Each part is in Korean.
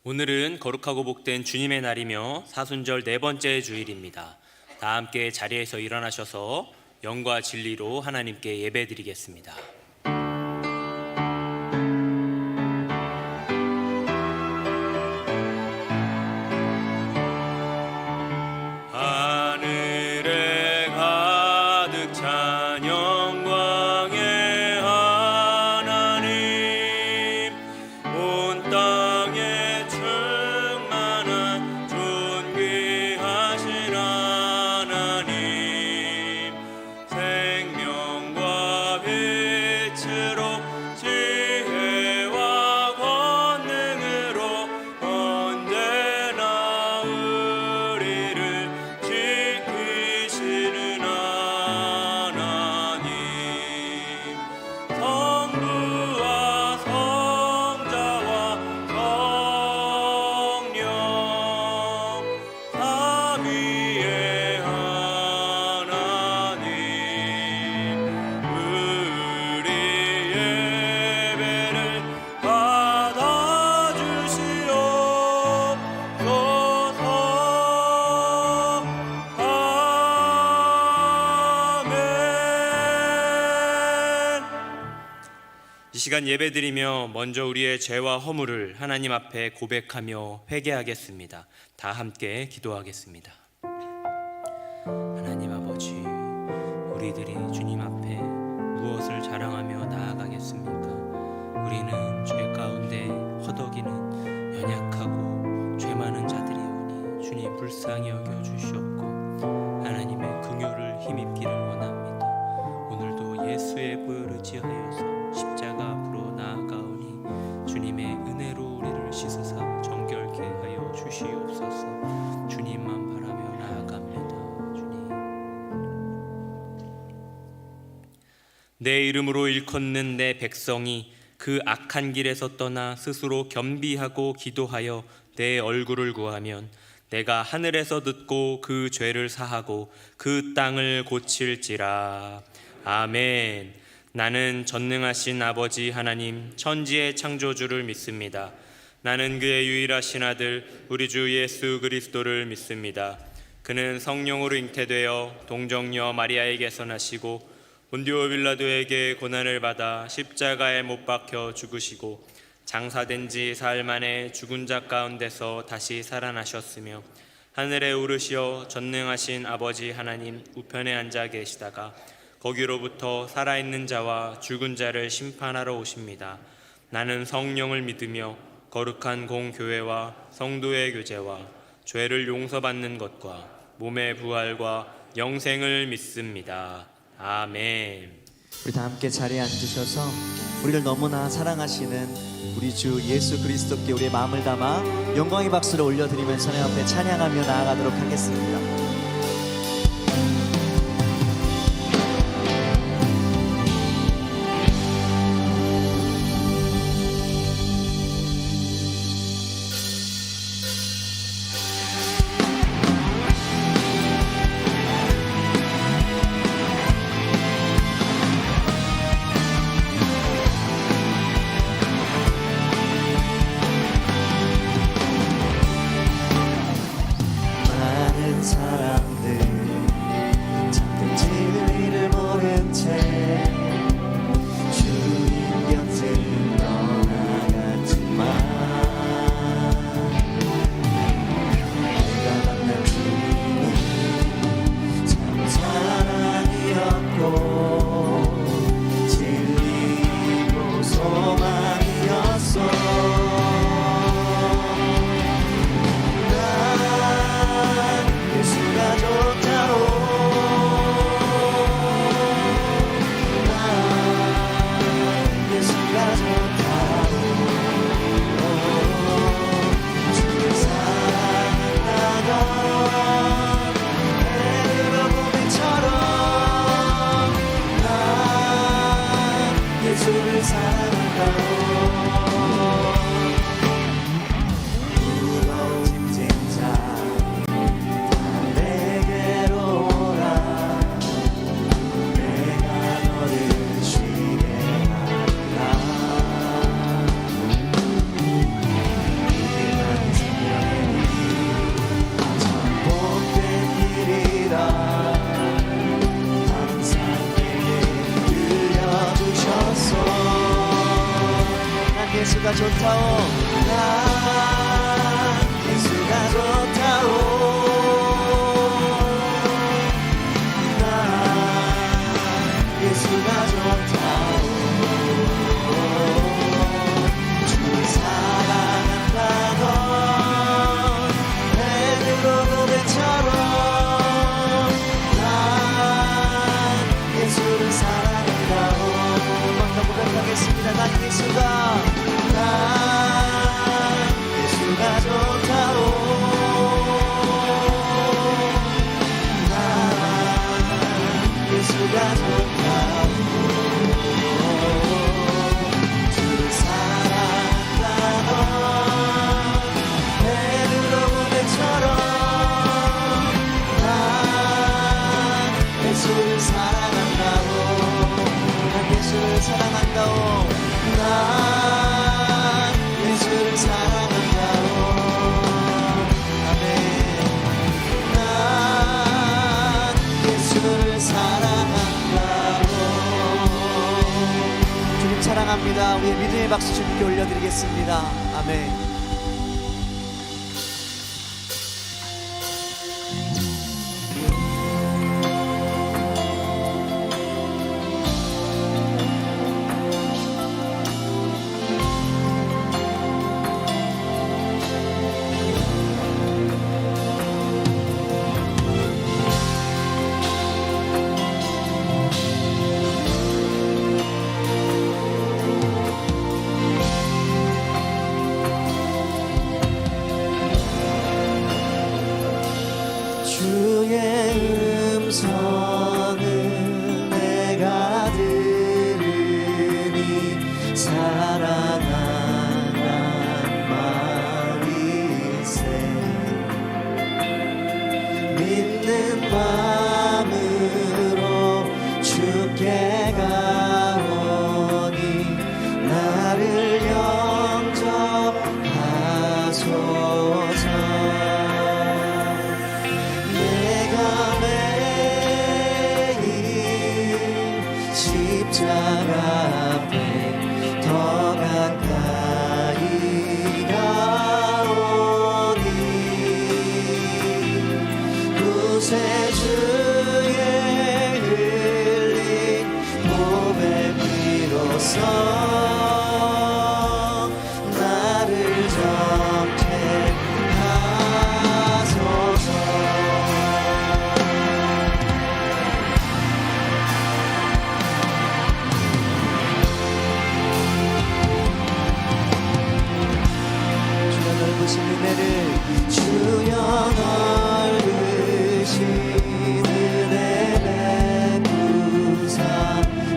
오늘은 거룩하고 복된 주님의 날이며 사순절 네 번째 주일입니다. 다 함께 자리에서 일어나셔서 영과 진리로 하나님께 예배드리겠습니다. 하늘에 가득 찬 영광의 하나님, 온 땅에 충만한 존귀하신 하나님, 생명과 빛으로 지혜와 권능으로 언제나 우리를 지키시는 하나님, 성부와 성자와 성령 삼위의 하나님, 우리 예배를 받아주시옵소서. 아멘. 이 시간 예배드리며 먼저 우리의 죄와 허물을 하나님 앞에 고백하며 회개하겠습니다. 다 함께 기도하겠습니다. 하나님 아버지, 우리들이 주님 앞에 무엇을 자랑하며 나아가겠습니까? 우리는 죄 가운데 허덕이는 연약하고 죄 많은 자들이오니 주님 불쌍히 여겨 주시옵고 하나님의 긍휼을 힘입기를 원합니다. 오늘도 예수의 보혈을 의지하여서 십자가 앞으로 나아가오니 주님의 은혜로 우리를 씻으사 정결케 하여 주시옵소서. 주님만 바라며 나아갑니다. 주님, 내 이름으로 일컫는 내 백성이 그 악한 길에서 떠나 스스로 겸비하고 기도하여 내 얼굴을 구하면 내가 하늘에서 듣고 그 죄를 사하고 그 땅을 고칠지라. 아멘. 나는 전능하신 아버지 하나님 천지의 창조주를 믿습니다. 나는 그의 유일하신 아들 우리 주 예수 그리스도를 믿습니다. 그는 성령으로 잉태되어 동정녀 마리아에게서 나시고 본디오 빌라도에게 고난을 받아 십자가에 못 박혀 죽으시고 장사된 지 사흘 만에 죽은 자 가운데서 다시 살아나셨으며 하늘에 오르시어 전능하신 아버지 하나님 우편에 앉아 계시다가 거기로부터 살아있는 자와 죽은 자를 심판하러 오십니다. 나는 성령을 믿으며 거룩한 공교회와 성도의 교제와 죄를 용서받는 것과 몸의 부활과 영생을 믿습니다. 아멘. 우리 다 함께 자리에 앉으셔서 우리를 너무나 사랑하시는 우리 주 예수 그리스도께 우리의 마음을 담아 영광의 박수를 올려드리면서 하나님 앞에 찬양하며 나아가도록 하겠습니다. 많은 사랑 예수가 좋다오. 난 예수가 좋다오. 난 예수가 좋다오. 주를 사랑한다던 베드로 고백처럼 난 예수를 사랑한다오. 한번 더 고백하겠습니다. 난 예수가 좋다오. 난 예수가 좋다오. 주를 사랑한다던 베드로 고백처럼 난 예수를 사랑한다오. 난 예수를 사랑한다오. 난 예수를 사랑한다오. 아멘. 난 예수를 사랑한다오. 주님 사랑합니다. 우리의 믿음의 박수 주님께 올려드리겠습니다. 아멘. 주의 음성을 내가 들으니 사랑하란 말일세. 믿는 마음으로 주께 가오니 나를 영접하소서. 내가 매일 십자가 앞에 더 가까이 가오니 구세주의 흘린 몸의 피로써 나를 정죄하소서. 넓으신 은혜를 주여 넓으신 은혜 베푸사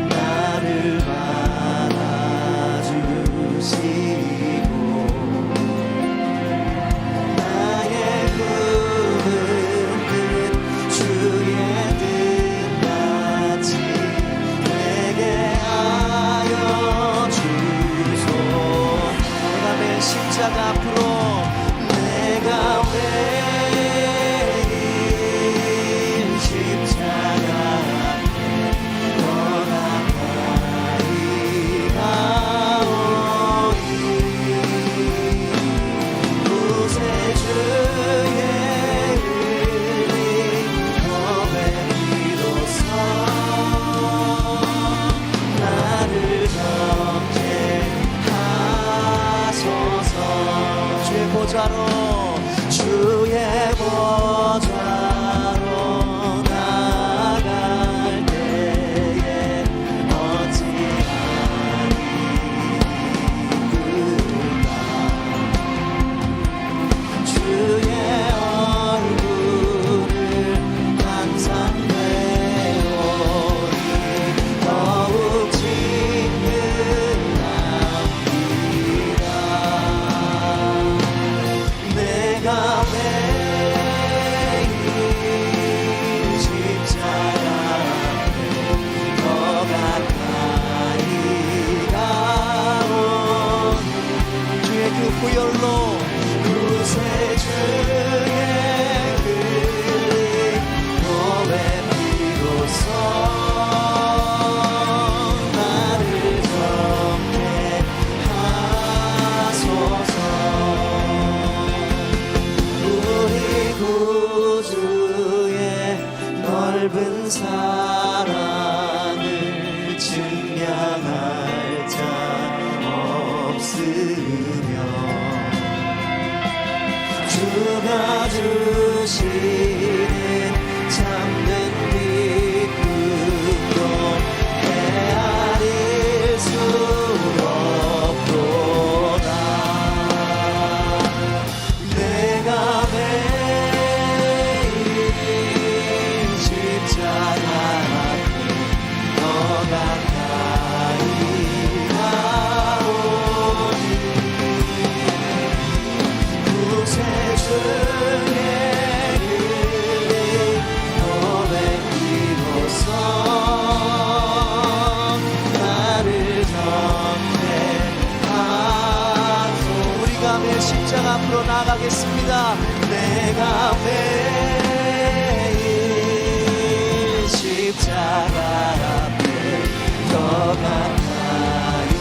나를 바라보소서. 넓은 사랑을 증명할 자 없으며 주가 주시는 참된 기쁨도 헤아릴 수 없도다. 내가 매일 십자가 앞에 너 가까이 가오니 구세주의 흘린 고백으로써 나를 전폐하소. 우리가 매일 십자가 앞으로 나아가겠습니다. 내가 매일 십자가 앞에 더 가까이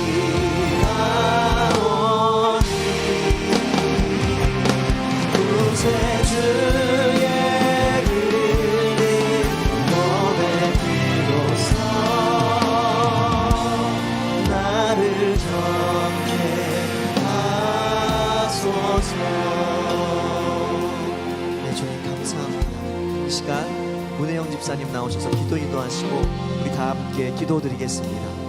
가오니 구세주의 흘린 고백으로써 나를 전케하소서. 네, 주님 감사합니다. 이 시간 문혜영 집사님 나오셔서 기도 인도하시고 우리 다 함께 기도드리겠습니다.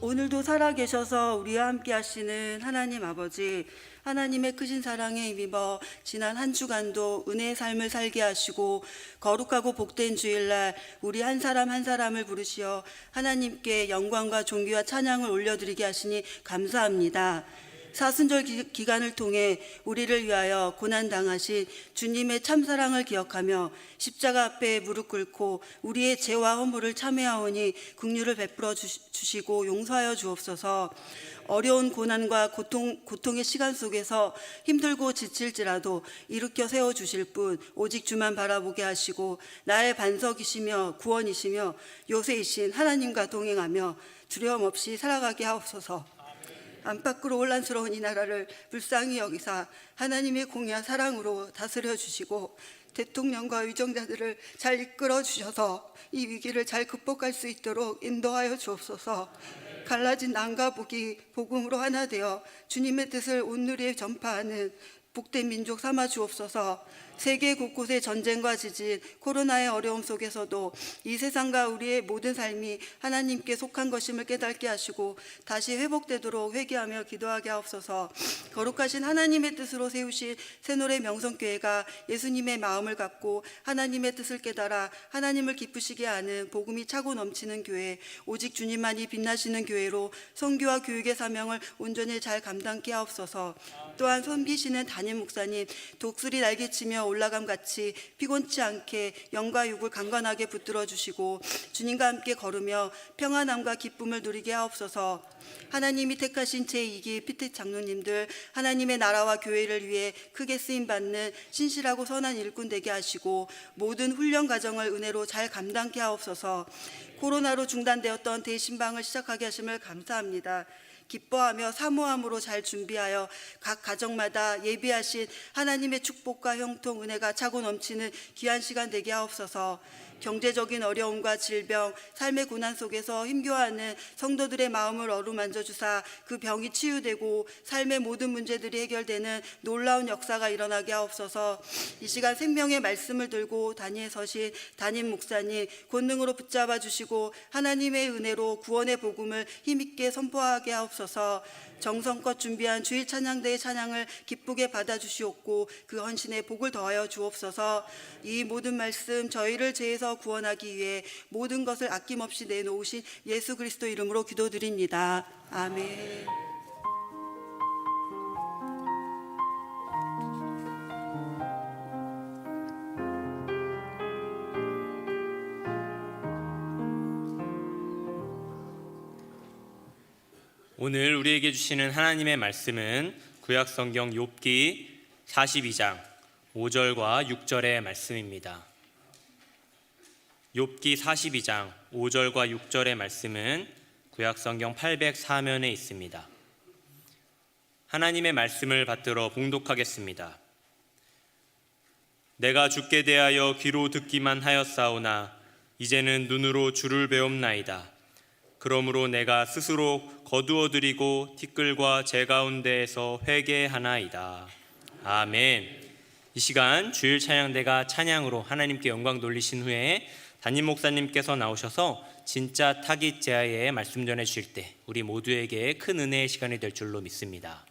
오늘도 살아계셔서 우리와 함께 하시는 하나님 아버지, 하나님의 크신 사랑에 힘입어 지난 한 주간도 은혜의 삶을 살게 하시고 거룩하고 복된 주일날 우리 한 사람 한 사람을 부르시어 하나님께 영광과 존귀와 찬양을 올려드리게 하시니 감사합니다. 사순절 기간을 통해 우리를 위하여 고난당하신 주님의 참사랑을 기억하며 십자가 앞에 무릎 꿇고 우리의 죄와 허물을 참회하오니 긍휼을 베풀어 주시고 용서하여 주옵소서. 어려운 고난과 고통의 시간 속에서 힘들고 지칠지라도 일으켜 세워주실 분 오직 주만 바라보게 하시고 나의 반석이시며 구원이시며 요새이신 하나님과 동행하며 두려움 없이 살아가게 하옵소서. 안팎으로 혼란스러운 이 나라를 불쌍히 여기사 하나님의 공의와 사랑으로 다스려 주시고 대통령과 위정자들을 잘 이끌어 주셔서 이 위기를 잘 극복할 수 있도록 인도하여 주옵소서. 갈라진 남과 북이 복음으로 하나 되어 주님의 뜻을 온누리에 전파하는 복된 민족 삼아 주옵소서. 세계 곳곳의 전쟁과 지진, 코로나의 어려움 속에서도 이 세상과 우리의 모든 삶이 하나님께 속한 것임을 깨닫게 하시고 다시 회복되도록 회개하며 기도하게 하옵소서. 거룩하신 하나님의 뜻으로 세우신 새노래 명성교회가 예수님의 마음을 갖고 하나님의 뜻을 깨달아 하나님을 기쁘시게 하는 복음이 차고 넘치는 교회, 오직 주님만이 빛나시는 교회로 선교와 교육의 사명을 온전히 잘 감당케 하옵소서. 또한 섬기시는 담임 목사님 독수리 날개치며 올라감같이 피곤치 않게 영과 육을 강건하게 붙들어 주시고 주님과 함께 걸으며 평안함과 기쁨을 누리게 하옵소서. 하나님이 택하신 제2기 피트 장로님들 하나님의 나라와 교회를 위해 크게 쓰임받는 신실하고 선한 일꾼 되게 하시고 모든 훈련 과정을 은혜로 잘 감당케 하옵소서. 코로나로 중단되었던 대신방을 시작하게 하심을 감사합니다. 기뻐하며 사모함으로 잘 준비하여 각 가정마다 예비하신 하나님의 축복과 형통 은혜가 차고 넘치는 귀한 시간 되게 하옵소서. 경제적인 어려움과 질병, 삶의 고난 속에서 힘겨워하는 성도들의 마음을 어루만져 주사 그 병이 치유되고 삶의 모든 문제들이 해결되는 놀라운 역사가 일어나게 하옵소서. 이 시간 생명의 말씀을 들고 단위에 서신 담임 목사님 권능으로 붙잡아 주시고 하나님의 은혜로 구원의 복음을 힘있게 선포하게 하옵소서. 정성껏 준비한 주일 찬양대의 찬양을 기쁘게 받아주시옵고 그 헌신에 복을 더하여 주옵소서. 이 모든 말씀 저희를 죄에서 구원하기 위해 모든 것을 아낌없이 내놓으신 예수 그리스도 이름으로 기도드립니다. 아멘. 오늘 우리에게 주시는 하나님의 말씀은 구약성경 욥기 42장 5절과 6절의 말씀입니다. 욥기 42장 5절과 6절의 말씀은 구약성경 804면에 있습니다. 하나님의 말씀을 받들어 봉독하겠습니다. 내가 주께 대하여 귀로 듣기만 하였사오나 이제는 눈으로 주를 배움나이다. 그러므로 내가 스스로 거두어드리고 티끌과 제 가운데에서 회개하나이다. 아멘. 이 시간 주일 찬양대가 찬양으로 하나님께 영광 돌리신 후에 담임 목사님께서 나오셔서 진짜 타깃 제아의 말씀 전해 주실 때 우리 모두에게 큰 은혜의 시간이 될 줄로 믿습니다.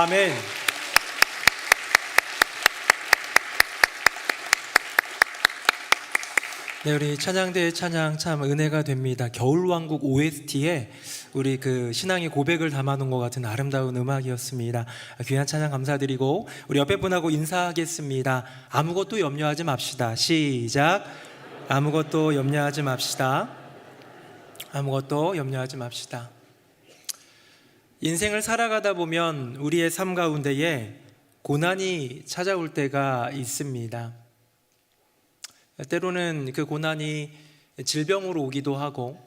아멘. 네, 우리 찬양대의 찬양 참 은혜가 됩니다. 겨울왕국 OST에 우리 그 신앙의 고백을 담아놓은 것 같은 아름다운 음악이었습니다. 귀한 찬양 감사드리고 우리 옆에 분하고 인사하겠습니다. 아무것도 염려하지 맙시다. 시작. 아무것도 염려하지 맙시다. 아무것도 염려하지 맙시다. 인생을 살아가다 보면 우리의 삶 가운데에 고난이 찾아올 때가 있습니다. 때로는 그 고난이 질병으로 오기도 하고,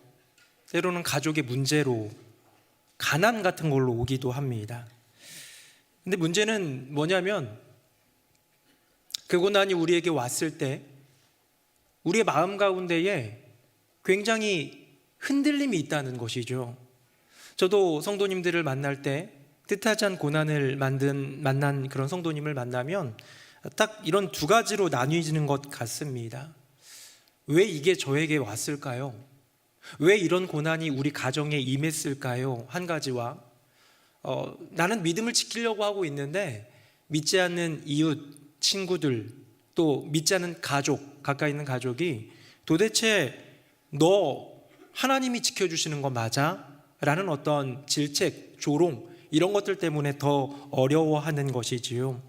때로는 가족의 문제로, 가난 같은 걸로 오기도 합니다. 근데 문제는 뭐냐면 그 고난이 우리에게 왔을 때 우리의 마음 가운데에 굉장히 흔들림이 있다는 것이죠. 저도 성도님들을 만날 때 뜻하지 않은 고난을 만난 그런 성도님을 만나면 딱 이런 두 가지로 나뉘어지는 것 같습니다. 왜 이게 저에게 왔을까요? 왜 이런 고난이 우리 가정에 임했을까요? 한 가지와 나는 믿음을 지키려고 하고 있는데 믿지 않는 이웃, 친구들, 또 믿지 않는 가족, 가까이 있는 가족이 도대체 너 하나님이 지켜주시는 거 맞아? 라는 어떤 질책, 조롱 이런 것들 때문에 더 어려워하는 것이지요.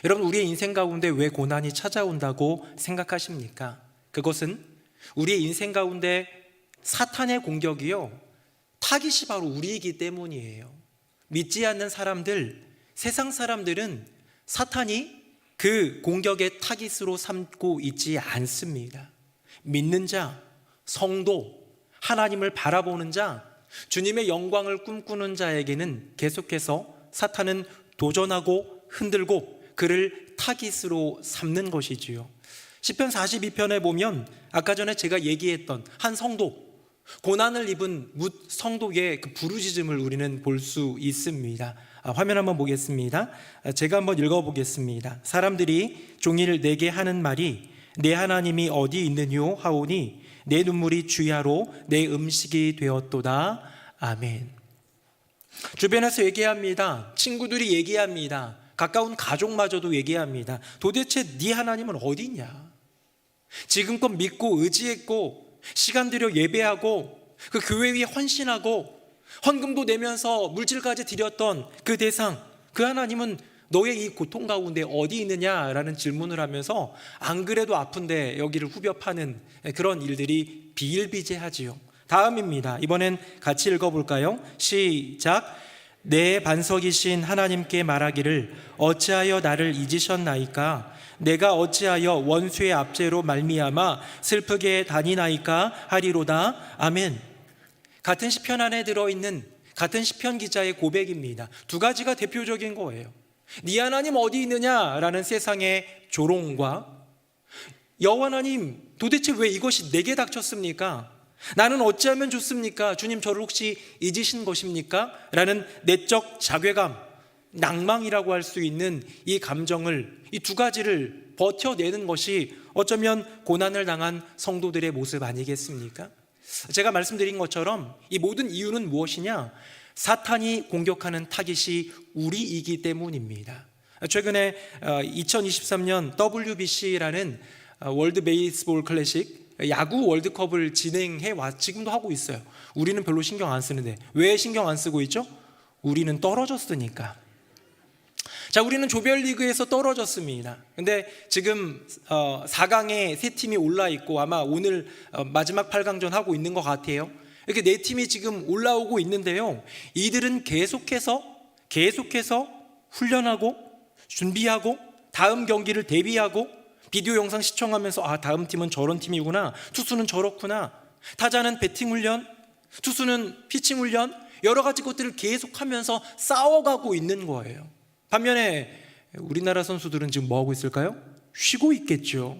여러분, 우리의 인생 가운데 왜 고난이 찾아온다고 생각하십니까? 그것은 우리의 인생 가운데 사탄의 공격이요, 타깃이 바로 우리이기 때문이에요. 믿지 않는 사람들, 세상 사람들은 사탄이 그 공격의 타깃으로 삼고 있지 않습니다. 믿는 자, 성도, 하나님을 바라보는 자, 주님의 영광을 꿈꾸는 자에게는 계속해서 사탄은 도전하고 흔들고 그를 타깃으로 삼는 것이지요. 시편 42편에 보면 아까 전에 제가 얘기했던 한 성도, 고난을 입은 뭇 성도의 그 부르짖음을 우리는 볼 수 있습니다. 화면 한번 보겠습니다. 제가 한번 읽어보겠습니다. 사람들이 종일 내게 하는 말이 내 하나님이 어디 있느뇨 하오니 내 눈물이 주야로 내 음식이 되었도다. 아멘. 주변에서 얘기합니다. 친구들이 얘기합니다. 가까운 가족마저도 얘기합니다. 도대체 네 하나님은 어디 있냐? 지금껏 믿고 의지했고 시간 들여 예배하고 그 교회 위에 헌신하고 헌금도 내면서 물질까지 드렸던 그 대상, 그 하나님은 너의 이 고통 가운데 어디 있느냐라는 질문을 하면서 안 그래도 아픈데 여기를 후벼 파는 그런 일들이 비일비재하지요. 다음입니다. 이번엔 같이 읽어볼까요? 시작. 내 반석이신 하나님께 말하기를 어찌하여 나를 잊으셨나이까? 내가 어찌하여 원수의 압제로 말미암아 슬프게 다니나이까 하리로다. 아멘. 같은 시편 안에 들어있는 같은 시편 기자의 고백입니다. 두 가지가 대표적인 거예요. 네 하나님 어디 있느냐라는 세상의 조롱과 여호와 하나님 도대체 왜 이것이 내게 닥쳤습니까? 나는 어찌하면 좋습니까? 주님 저를 혹시 잊으신 것입니까? 라는 내적 자괴감, 낭망이라고 할 수 있는 이 감정을, 이 두 가지를 버텨내는 것이 어쩌면 고난을 당한 성도들의 모습 아니겠습니까? 제가 말씀드린 것처럼 이 모든 이유는 무엇이냐? 사탄이 공격하는 타깃이 우리이기 때문입니다. 최근에 2023년 WBC라는 월드 베이스볼 클래식 야구 월드컵을 진행해 지금도 하고 있어요. 우리는 별로 신경 안 쓰는데 왜 신경 안 쓰고 있죠? 우리는 떨어졌으니까. 자, 우리는 조별리그에서 떨어졌습니다. 근데 지금 4강에 3팀이 올라 있고 아마 오늘 마지막 8강전 하고 있는 것 같아요. 이렇게 4팀이 지금 올라오고 있는데요, 이들은 계속해서 훈련하고 준비하고 다음 경기를 대비하고 비디오 영상 시청하면서 다음 팀은 저런 팀이구나, 투수는 저렇구나, 타자는 배팅 훈련, 투수는 피칭 훈련, 여러 가지 것들을 계속하면서 싸워가고 있는 거예요. 반면에 우리나라 선수들은 지금 뭐하고 있을까요? 쉬고 있겠죠.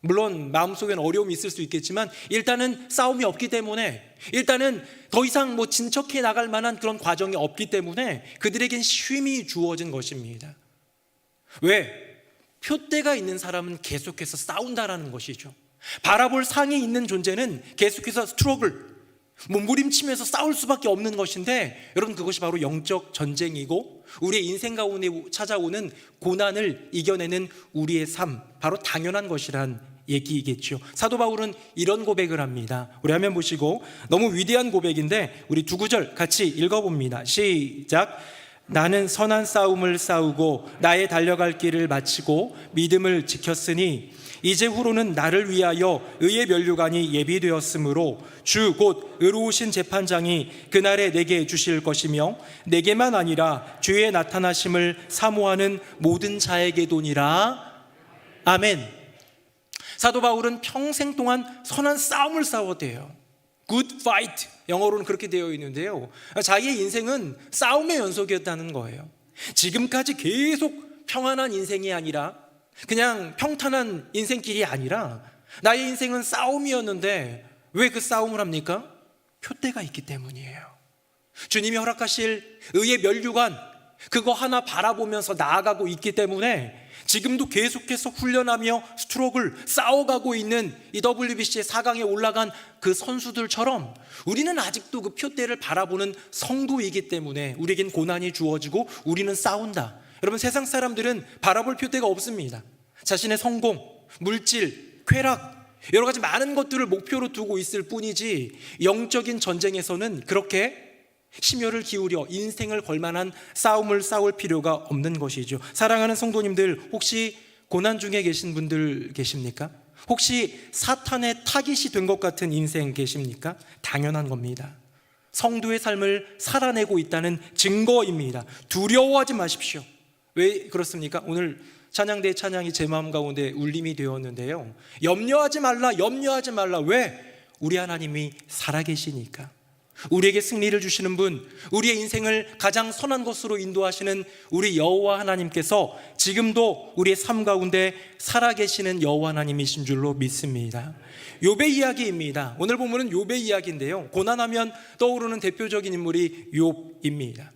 물론 마음속엔 어려움이 있을 수 있겠지만 일단은 싸움이 없기 때문에, 일단은 더 이상 진척해 나갈 만한 그런 과정이 없기 때문에 그들에겐 쉼이 주어진 것입니다. 왜? 표대가 있는 사람은 계속해서 싸운다라는 것이죠. 바라볼 상이 있는 존재는 계속해서 스트러글, 몸부림치면서 싸울 수밖에 없는 것인데, 여러분, 그것이 바로 영적 전쟁이고 우리의 인생 가운데 찾아오는 고난을 이겨내는 우리의 삶, 바로 당연한 것이란 얘기이겠죠. 사도 바울은 이런 고백을 합니다. 우리 화면 보시고, 너무 위대한 고백인데 우리 두 구절 같이 읽어봅니다. 시작. 나는 선한 싸움을 싸우고 나의 달려갈 길을 마치고 믿음을 지켰으니 이제 후로는 나를 위하여 의의 면류관이 예비되었으므로 주 곧 의로우신 재판장이 그날에 내게 주실 것이며 내게만 아니라 주의 나타나심을 사모하는 모든 자에게도니라. 아멘. 사도 바울은 평생 동안 선한 싸움을 싸웠대요. Good fight, 영어로는 그렇게 되어 있는데요, 자기의 인생은 싸움의 연속이었다는 거예요. 지금까지 계속 평안한 인생이 아니라, 그냥 평탄한 인생길이 아니라 나의 인생은 싸움이었는데 왜 그 싸움을 합니까? 표대가 있기 때문이에요. 주님이 허락하실 의의 면류관, 그거 하나 바라보면서 나아가고 있기 때문에 지금도 계속해서 훈련하며 스트로크를 싸워가고 있는 이 WBC의 4강에 올라간 그 선수들처럼 우리는 아직도 그 표대를 바라보는 성도이기 때문에 우리에겐 고난이 주어지고 우리는 싸운다. 여러분, 세상 사람들은 바라볼 표대가 없습니다. 자신의 성공, 물질, 쾌락, 여러 가지 많은 것들을 목표로 두고 있을 뿐이지 영적인 전쟁에서는 그렇게 심혈을 기울여 인생을 걸만한 싸움을 싸울 필요가 없는 것이죠. 사랑하는 성도님들, 혹시 고난 중에 계신 분들 계십니까? 혹시 사탄의 타깃이 된 것 같은 인생 계십니까? 당연한 겁니다. 성도의 삶을 살아내고 있다는 증거입니다. 두려워하지 마십시오. 왜 그렇습니까? 오늘 찬양대의 찬양이 제 마음 가운데 울림이 되었는데요, 염려하지 말라, 염려하지 말라. 왜? 우리 하나님이 살아계시니까. 우리에게 승리를 주시는 분, 우리의 인생을 가장 선한 것으로 인도하시는 우리 여호와 하나님께서 지금도 우리의 삶 가운데 살아계시는 여호와 하나님이신 줄로 믿습니다. 욥의 이야기입니다. 오늘 본문은 욥의 이야기인데요, 고난하면 떠오르는 대표적인 인물이 욥입니다.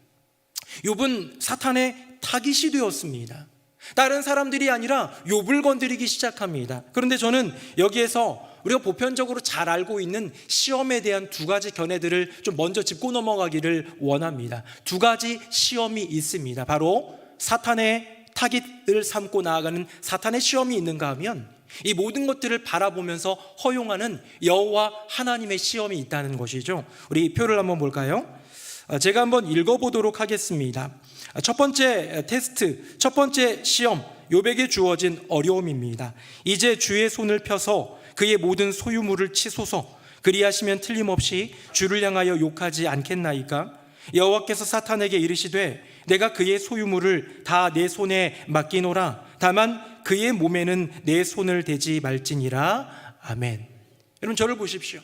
욥은 사탄의 타깃이 되었습니다. 다른 사람들이 아니라 욥을 건드리기 시작합니다. 그런데 저는 여기에서 우리가 보편적으로 잘 알고 있는 시험에 대한 두 가지 견해들을 좀 먼저 짚고 넘어가기를 원합니다. 두 가지 시험이 있습니다. 바로 사탄의 타깃을 삼고 나아가는 사탄의 시험이 있는가 하면, 이 모든 것들을 바라보면서 허용하는 여호와 하나님의 시험이 있다는 것이죠. 우리 표를 한번 볼까요? 제가 한번 읽어보도록 하겠습니다. 첫 번째 테스트, 첫 번째 시험, 욥에게 주어진 어려움입니다. 이제 주의 손을 펴서 그의 모든 소유물을 치소서. 그리하시면 틀림없이 주를 향하여 욕하지 않겠나이까? 여호와께서 사탄에게 이르시되 내가 그의 소유물을 다 내 손에 맡기노라. 다만 그의 몸에는 내 손을 대지 말지니라. 아멘. 여러분, 저를 보십시오.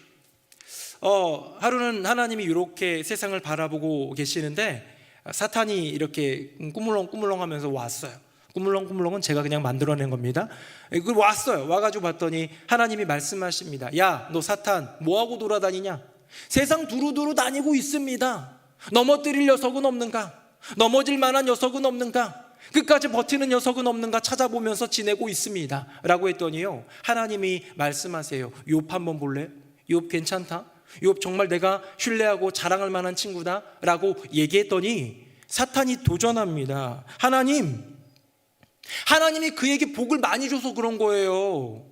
하루는 하나님이 이렇게 세상을 바라보고 계시는데 사탄이 이렇게 꾸물렁꾸물렁 하면서 왔어요. 꾸물렁꾸물렁은 제가 그냥 만들어낸 겁니다. 그걸 왔어요. 와가지고 봤더니 하나님이 말씀하십니다. 야, 너 사탄 뭐하고 돌아다니냐? 세상 두루두루 다니고 있습니다. 넘어뜨릴 녀석은 없는가? 넘어질 만한 녀석은 없는가? 끝까지 버티는 녀석은 없는가 찾아보면서 지내고 있습니다 라고 했더니요, 하나님이 말씀하세요. 욥 한번 볼래? 욥 괜찮다? 욥 정말 내가 신뢰하고 자랑할 만한 친구다 라고 얘기했더니 사탄이 도전합니다. 하나님이 그에게 복을 많이 줘서 그런 거예요.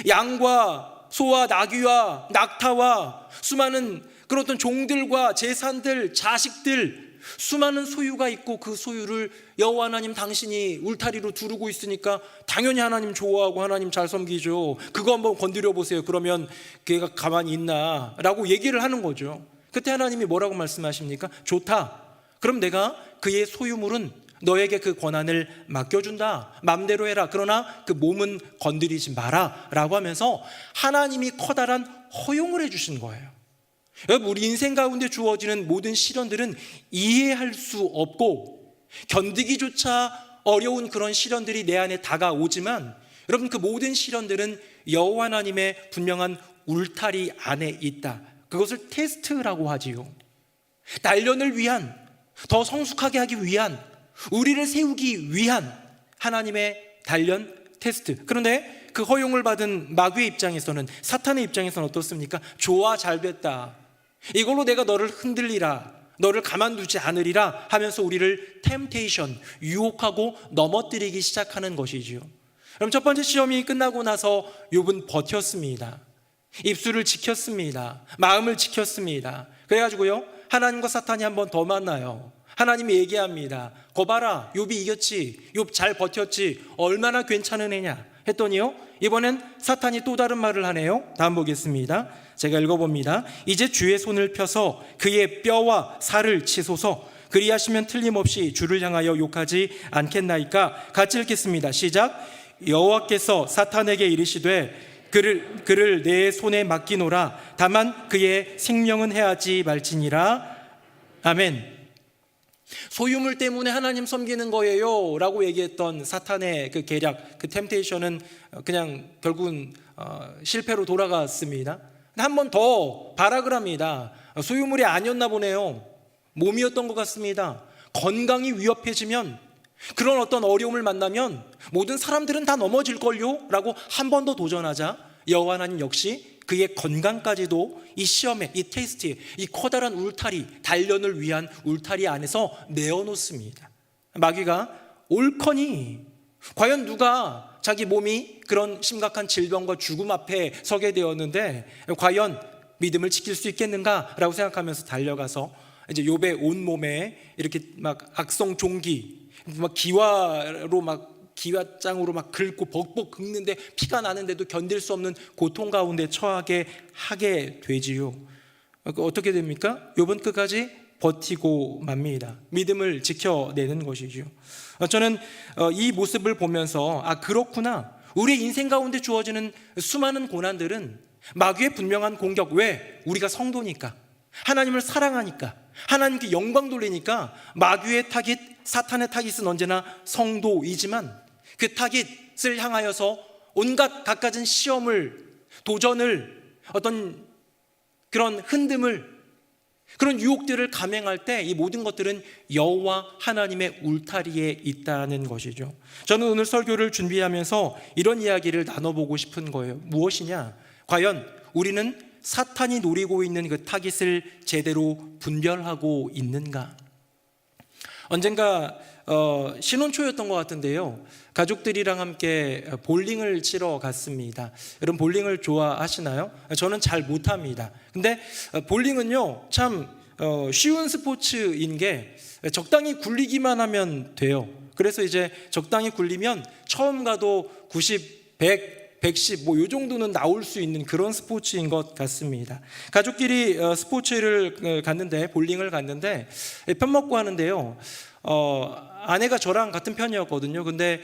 양과 소와 나귀와 낙타와 수많은 그런 어떤 종들과 재산들, 자식들, 수많은 소유가 있고 그 소유를 여호와 하나님 당신이 울타리로 두르고 있으니까 당연히 하나님 좋아하고 하나님 잘 섬기죠. 그거 한번 건드려 보세요. 그러면 걔가 가만히 있나? 라고 얘기를 하는 거죠. 그때 하나님이 뭐라고 말씀하십니까? 좋다. 그럼 내가 그의 소유물은 너에게 그 권한을 맡겨준다. 마음대로 해라. 그러나 그 몸은 건드리지 마라 라고 하면서 하나님이 커다란 허용을 해주신 거예요. 여러분, 우리 인생 가운데 주어지는 모든 시련들은 이해할 수 없고 견디기조차 어려운 그런 시련들이 내 안에 다가오지만, 여러분, 그 모든 시련들은 여호와 하나님의 분명한 울타리 안에 있다. 그것을 테스트라고 하지요. 단련을 위한, 더 성숙하게 하기 위한, 우리를 세우기 위한 하나님의 단련 테스트. 그런데 그 허용을 받은 마귀의 입장에서는, 사탄의 입장에서는 어떻습니까? 좋아, 잘 됐다. 이걸로 내가 너를 흔들리라, 너를 가만두지 않으리라 하면서 우리를 템테이션, 유혹하고 넘어뜨리기 시작하는 것이지요. 그럼 첫 번째 시험이 끝나고 나서 욥은 버텼습니다. 입술을 지켰습니다. 마음을 지켰습니다. 그래가지고요, 하나님과 사탄이 한 번 더 만나요. 하나님이 얘기합니다. 거 봐라, 욥이 이겼지, 욥 잘 버텼지, 얼마나 괜찮은 애냐 했더니요, 이번엔 사탄이 또 다른 말을 하네요. 다음 보겠습니다. 제가 읽어봅니다. 이제 주의 손을 펴서 그의 뼈와 살을 치소서. 그리하시면 틀림없이 주를 향하여 욕하지 않겠나이까. 같이 읽겠습니다. 시작. 여호와께서 사탄에게 이르시되 그를 내 손에 맡기노라. 다만 그의 생명은 해하지 말지니라. 아멘. 소유물 때문에 하나님 섬기는 거예요 라고 얘기했던 사탄의 그 계략, 그 템테이션은 그냥 결국은 실패로 돌아갔습니다. 한 번 더 발악을 합니다. 소유물이 아니었나 보네요. 몸이었던 것 같습니다. 건강이 위협해지면, 그런 어떤 어려움을 만나면 모든 사람들은 다 넘어질걸요 라고 한 번 더 도전하자 여호와 하나님 역시 그의 건강까지도 이 시험에, 이 테스트에, 이 커다란 울타리, 단련을 위한 울타리 안에서 내어놓습니다. 마귀가 옳거니 과연 누가 자기 몸이 그런 심각한 질병과 죽음 앞에 서게 되었는데 과연 믿음을 지킬 수 있겠는가라고 생각하면서 달려가서 이제 욥의 온 몸에 이렇게 막 악성 종기, 막 기와장으로 막 긁고 벅벅 긁는데 피가 나는데도 견딜 수 없는 고통 가운데 처하게 하게 되지요. 어떻게 됩니까? 욥은 끝까지 버티고 맙니다. 믿음을 지켜내는 것이죠. 저는 이 모습을 보면서 그렇구나, 우리 인생 가운데 주어지는 수많은 고난들은 마귀의 분명한 공격. 왜? 우리가 성도니까, 하나님을 사랑하니까, 하나님께 영광 돌리니까. 마귀의 타깃, 사탄의 타깃은 언제나 성도이지만 그 타깃을 향하여서 온갖 갖가진 시험을, 도전을, 어떤 그런 흔듦을, 그런 유혹들을 감행할 때 이 모든 것들은 여호와 하나님의 울타리에 있다는 것이죠. 저는 오늘 설교를 준비하면서 이런 이야기를 나눠보고 싶은 거예요. 무엇이냐? 과연 우리는 사탄이 노리고 있는 그 타깃을 제대로 분별하고 있는가? 언젠가 신혼초였던 것 같은데요, 가족들이랑 함께 볼링을 치러 갔습니다. 여러분 볼링을 좋아하시나요? 저는 잘 못합니다. 근데 볼링은요 참 쉬운 스포츠인 게 적당히 굴리기만 하면 돼요. 그래서 이제 적당히 굴리면 처음 가도 90, 100, 110 뭐 요 정도는 나올 수 있는 그런 스포츠인 것 같습니다. 가족끼리 스포츠를 갔는데, 볼링을 갔는데 편먹고 하는데요, 아내가 저랑 같은 편이었거든요. 근데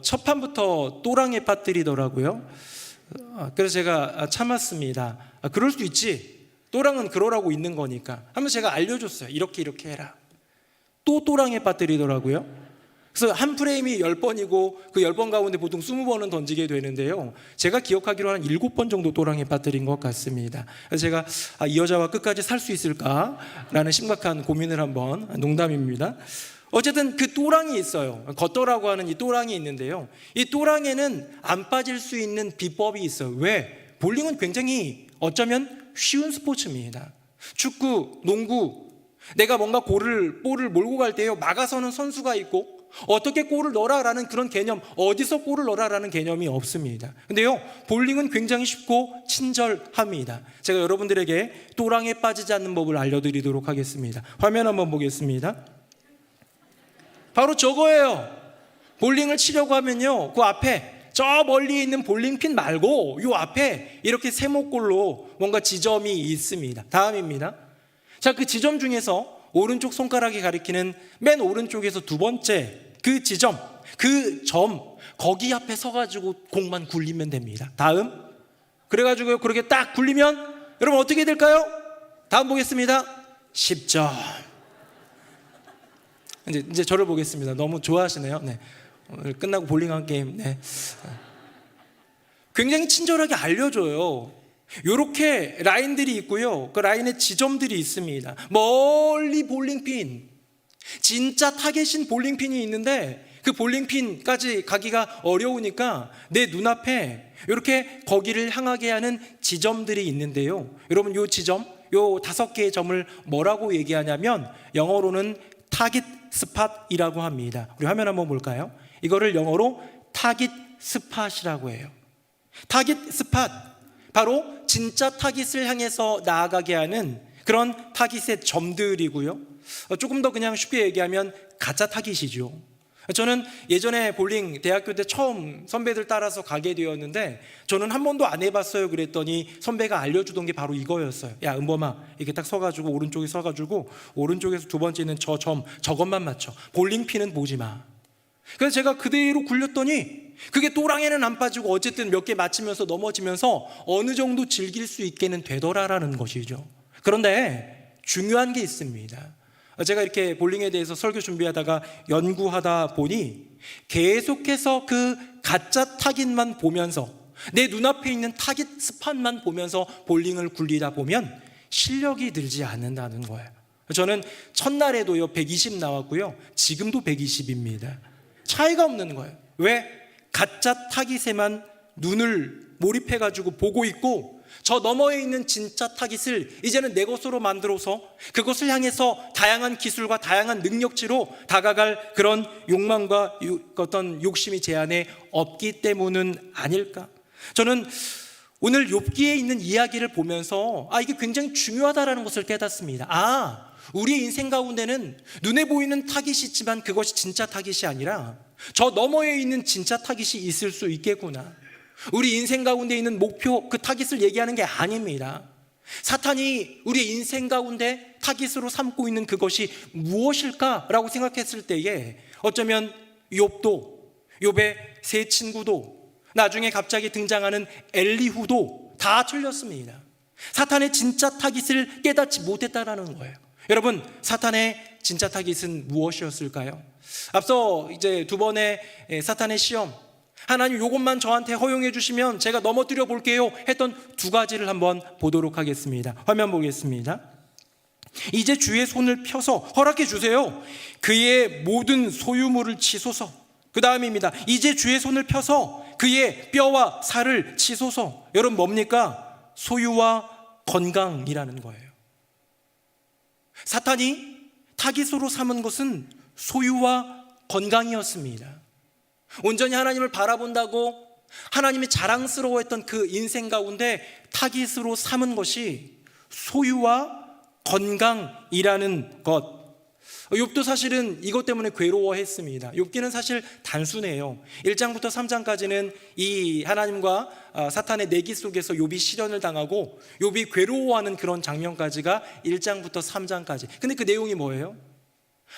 첫 판부터 또랑에 빠뜨리더라고요. 그래서 제가 참았습니다. 그럴 수 있지, 또랑은 그러라고 있는 거니까 하면서 제가 알려줬어요. 이렇게 해라. 또 또랑에 빠뜨리더라고요. 그래서 한 프레임이 10번이고 그 10번 가운데 보통 20번은 던지게 되는데요, 제가 기억하기로 한 7번 정도 또랑에 빠뜨린 것 같습니다. 그래서 제가 이 여자와 끝까지 살 수 있을까라는 심각한 고민을 한번, 농담입니다. 어쨌든 그 또랑이 있어요. 겉도라고 하는 이 또랑이 있는데요, 이 또랑에는 안 빠질 수 있는 비법이 있어요. 왜? 볼링은 굉장히 어쩌면 쉬운 스포츠입니다. 축구, 농구, 내가 뭔가 볼을 몰고 갈 때요, 막아서는 선수가 있고 어떻게 골을 넣어라라는 그런 개념, 어디서 골을 넣어라라는 개념이 없습니다. 근데요, 볼링은 굉장히 쉽고 친절합니다. 제가 여러분들에게 또랑에 빠지지 않는 법을 알려드리도록 하겠습니다. 화면 한번 보겠습니다. 바로 저거예요. 볼링을 치려고 하면요, 그 앞에 저 멀리 있는 볼링핀 말고 요 앞에 이렇게 세모꼴로 뭔가 지점이 있습니다. 다음입니다. 자, 그 지점 중에서 오른쪽 손가락이 가리키는 맨 오른쪽에서 두 번째 그 지점, 그 점, 거기 앞에 서가지고 공만 굴리면 됩니다. 다음. 그래가지고 그렇게 딱 굴리면 여러분 어떻게 될까요? 다음 보겠습니다. 10점. 이제 저를 보겠습니다. 너무 좋아하시네요. 네. 오늘 끝나고 볼링한 게임. 네. 굉장히 친절하게 알려줘요. 요렇게 라인들이 있고요, 그 라인에 지점들이 있습니다. 멀리 볼링핀, 진짜 타겟인 볼링핀이 있는데 그 볼링핀까지 가기가 어려우니까 내 눈앞에 이렇게 거기를 향하게 하는 지점들이 있는데요, 여러분 요 지점, 요 5개의 점을 뭐라고 얘기하냐면 영어로는 타깃 스팟이라고 합니다. 우리 화면 한번 볼까요? 이거를 영어로 타깃 스팟이라고 해요. 타깃 스팟, 바로 진짜 타깃을 향해서 나아가게 하는 그런 타깃의 점들이고요. 조금 더 그냥 쉽게 얘기하면 가짜 타깃이죠. 저는 예전에 볼링 대학교 때 처음 선배들 따라서 가게 되었는데 저는 한 번도 안 해봤어요. 그랬더니 선배가 알려주던 게 바로 이거였어요. 야, 은범아, 이렇게 딱 서가지고 오른쪽에 서가지고 오른쪽에서 두 번째는 저 점, 저것만 맞춰. 볼링 피는 보지 마. 그래서 제가 그대로 굴렸더니 그게 또랑에는 안 빠지고 어쨌든 몇 개 맞추면서 넘어지면서 어느 정도 즐길 수 있게는 되더라라는 것이죠. 그런데 중요한 게 있습니다. 제가 이렇게 볼링에 대해서 설교 준비하다가 연구하다 보니 계속해서 그 가짜 타깃만 보면서 내 눈앞에 있는 타깃 스팟만 보면서 볼링을 굴리다 보면 실력이 늘지 않는다는 거예요. 저는 첫날에도요 120 나왔고요, 지금도 120입니다. 차이가 없는 거예요. 왜? 가짜 타깃에만 눈을 몰입해가지고 보고 있고 저 너머에 있는 진짜 타깃을 이제는 내 것으로 만들어서 그것을 향해서 다양한 기술과 다양한 능력치로 다가갈 그런 욕망과 어떤 욕심이 제 안에 없기 때문은 아닐까? 저는 오늘 욥기에 있는 이야기를 보면서 이게 굉장히 중요하다라는 것을 깨닫습니다. 우리의 인생 가운데는 눈에 보이는 타깃이 있지만 그것이 진짜 타깃이 아니라 저 너머에 있는 진짜 타깃이 있을 수 있겠구나. 우리 인생 가운데 있는 목표, 그 타깃을 얘기하는 게 아닙니다. 사탄이 우리 인생 가운데 타깃으로 삼고 있는 그것이 무엇일까라고 생각했을 때에 어쩌면 욥의 세 친구도 나중에 갑자기 등장하는 엘리후도 다 틀렸습니다. 사탄의 진짜 타깃을 깨닫지 못했다라는 거예요. 여러분, 사탄의 진짜 타깃은 무엇이었을까요? 앞서 이제 두 번의 사탄의 시험, 하나님 이것만 저한테 허용해 주시면 제가 넘어뜨려 볼게요 했던 두 가지를 한번 보도록 하겠습니다. 화면 보겠습니다. 이제 주의 손을 펴서 허락해 주세요. 그의 모든 소유물을 치소서. 그 다음입니다. 이제 주의 손을 펴서 그의 뼈와 살을 치소서. 여러분 뭡니까? 소유와 건강이라는 거예요. 사탄이 타깃으로 삼은 것은 소유와 건강이었습니다. 온전히 하나님을 바라본다고 하나님이 자랑스러워했던 그 인생 가운데 타깃으로 삼은 것이 소유와 건강이라는 것. 욥도 사실은 이것 때문에 괴로워했습니다. 욥기는 사실 단순해요. 1장부터 3장까지는 이 하나님과 사탄의 내기 속에서 욥이 시련을 당하고 욥이 괴로워하는 그런 장면까지가 1장부터 3장까지. 근데 그 내용이 뭐예요?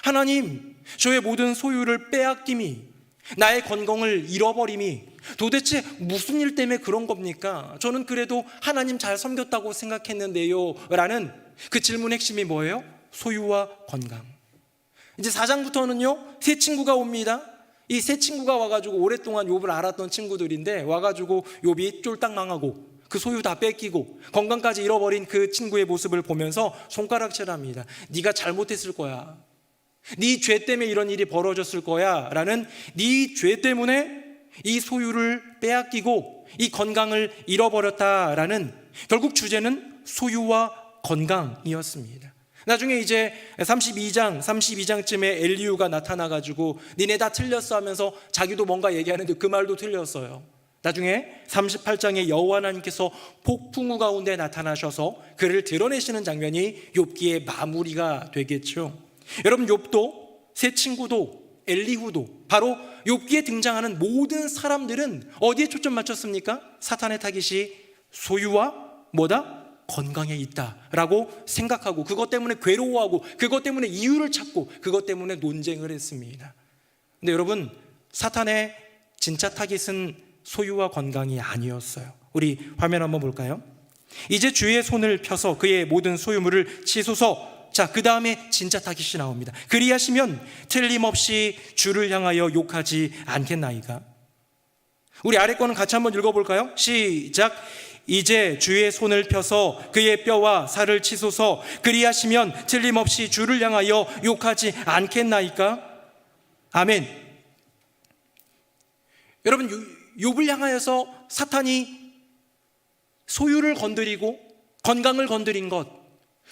하나님, 저의 모든 소유를 빼앗김이, 나의 건강을 잃어버림이 도대체 무슨 일 때문에 그런 겁니까? 저는 그래도 하나님 잘 섬겼다고 생각했는데요 라는 그 질문의 핵심이 뭐예요? 소유와 건강. 이제 4장부터는요 세 친구가 옵니다. 이 세 친구가 와가지고 오랫동안 욥을 알았던 친구들인데 와가지고 욥이 쫄딱 망하고 그 소유 다 뺏기고 건강까지 잃어버린 그 친구의 모습을 보면서 손가락질합니다. 네가 잘못했을 거야. 네 죄 때문에 이런 일이 벌어졌을 거야 라는 네 죄 때문에 이 소유를 빼앗기고 이 건강을 잃어버렸다라는 결국 주제는 소유와 건강이었습니다. 나중에 이제 32장쯤에 엘리후가 나타나가지고 니네 다 틀렸어 하면서 자기도 뭔가 얘기하는데 그 말도 틀렸어요. 나중에 38장에 여호와 하나님께서 폭풍우 가운데 나타나셔서 그를 드러내시는 장면이 욥기의 마무리가 되겠죠. 여러분, 욥도 세 친구도 엘리후도 바로 욥기에 등장하는 모든 사람들은 어디에 초점 맞췄습니까? 사탄의 타깃이 소유와 뭐다? 건강에 있다라고 생각하고 그것 때문에 괴로워하고 그것 때문에 이유를 찾고 그것 때문에 논쟁을 했습니다. 근데 여러분, 사탄의 진짜 타깃은 소유와 건강이 아니었어요. 우리 화면 한번 볼까요? 이제 주의 손을 펴서 그의 모든 소유물을 치소서. 자, 그 다음에 진짜 타깃이 나옵니다. 그리하시면 틀림없이 주를 향하여 욕하지 않겠나이까? 우리 아래 거는 같이 한번 읽어볼까요? 시작. 이제 주의 손을 펴서 그의 뼈와 살을 치소서. 그리하시면 틀림없이 주를 향하여 욕하지 않겠나이까? 아멘. 여러분, 욥을 향하여서 사탄이 소유를 건드리고 건강을 건드린 것,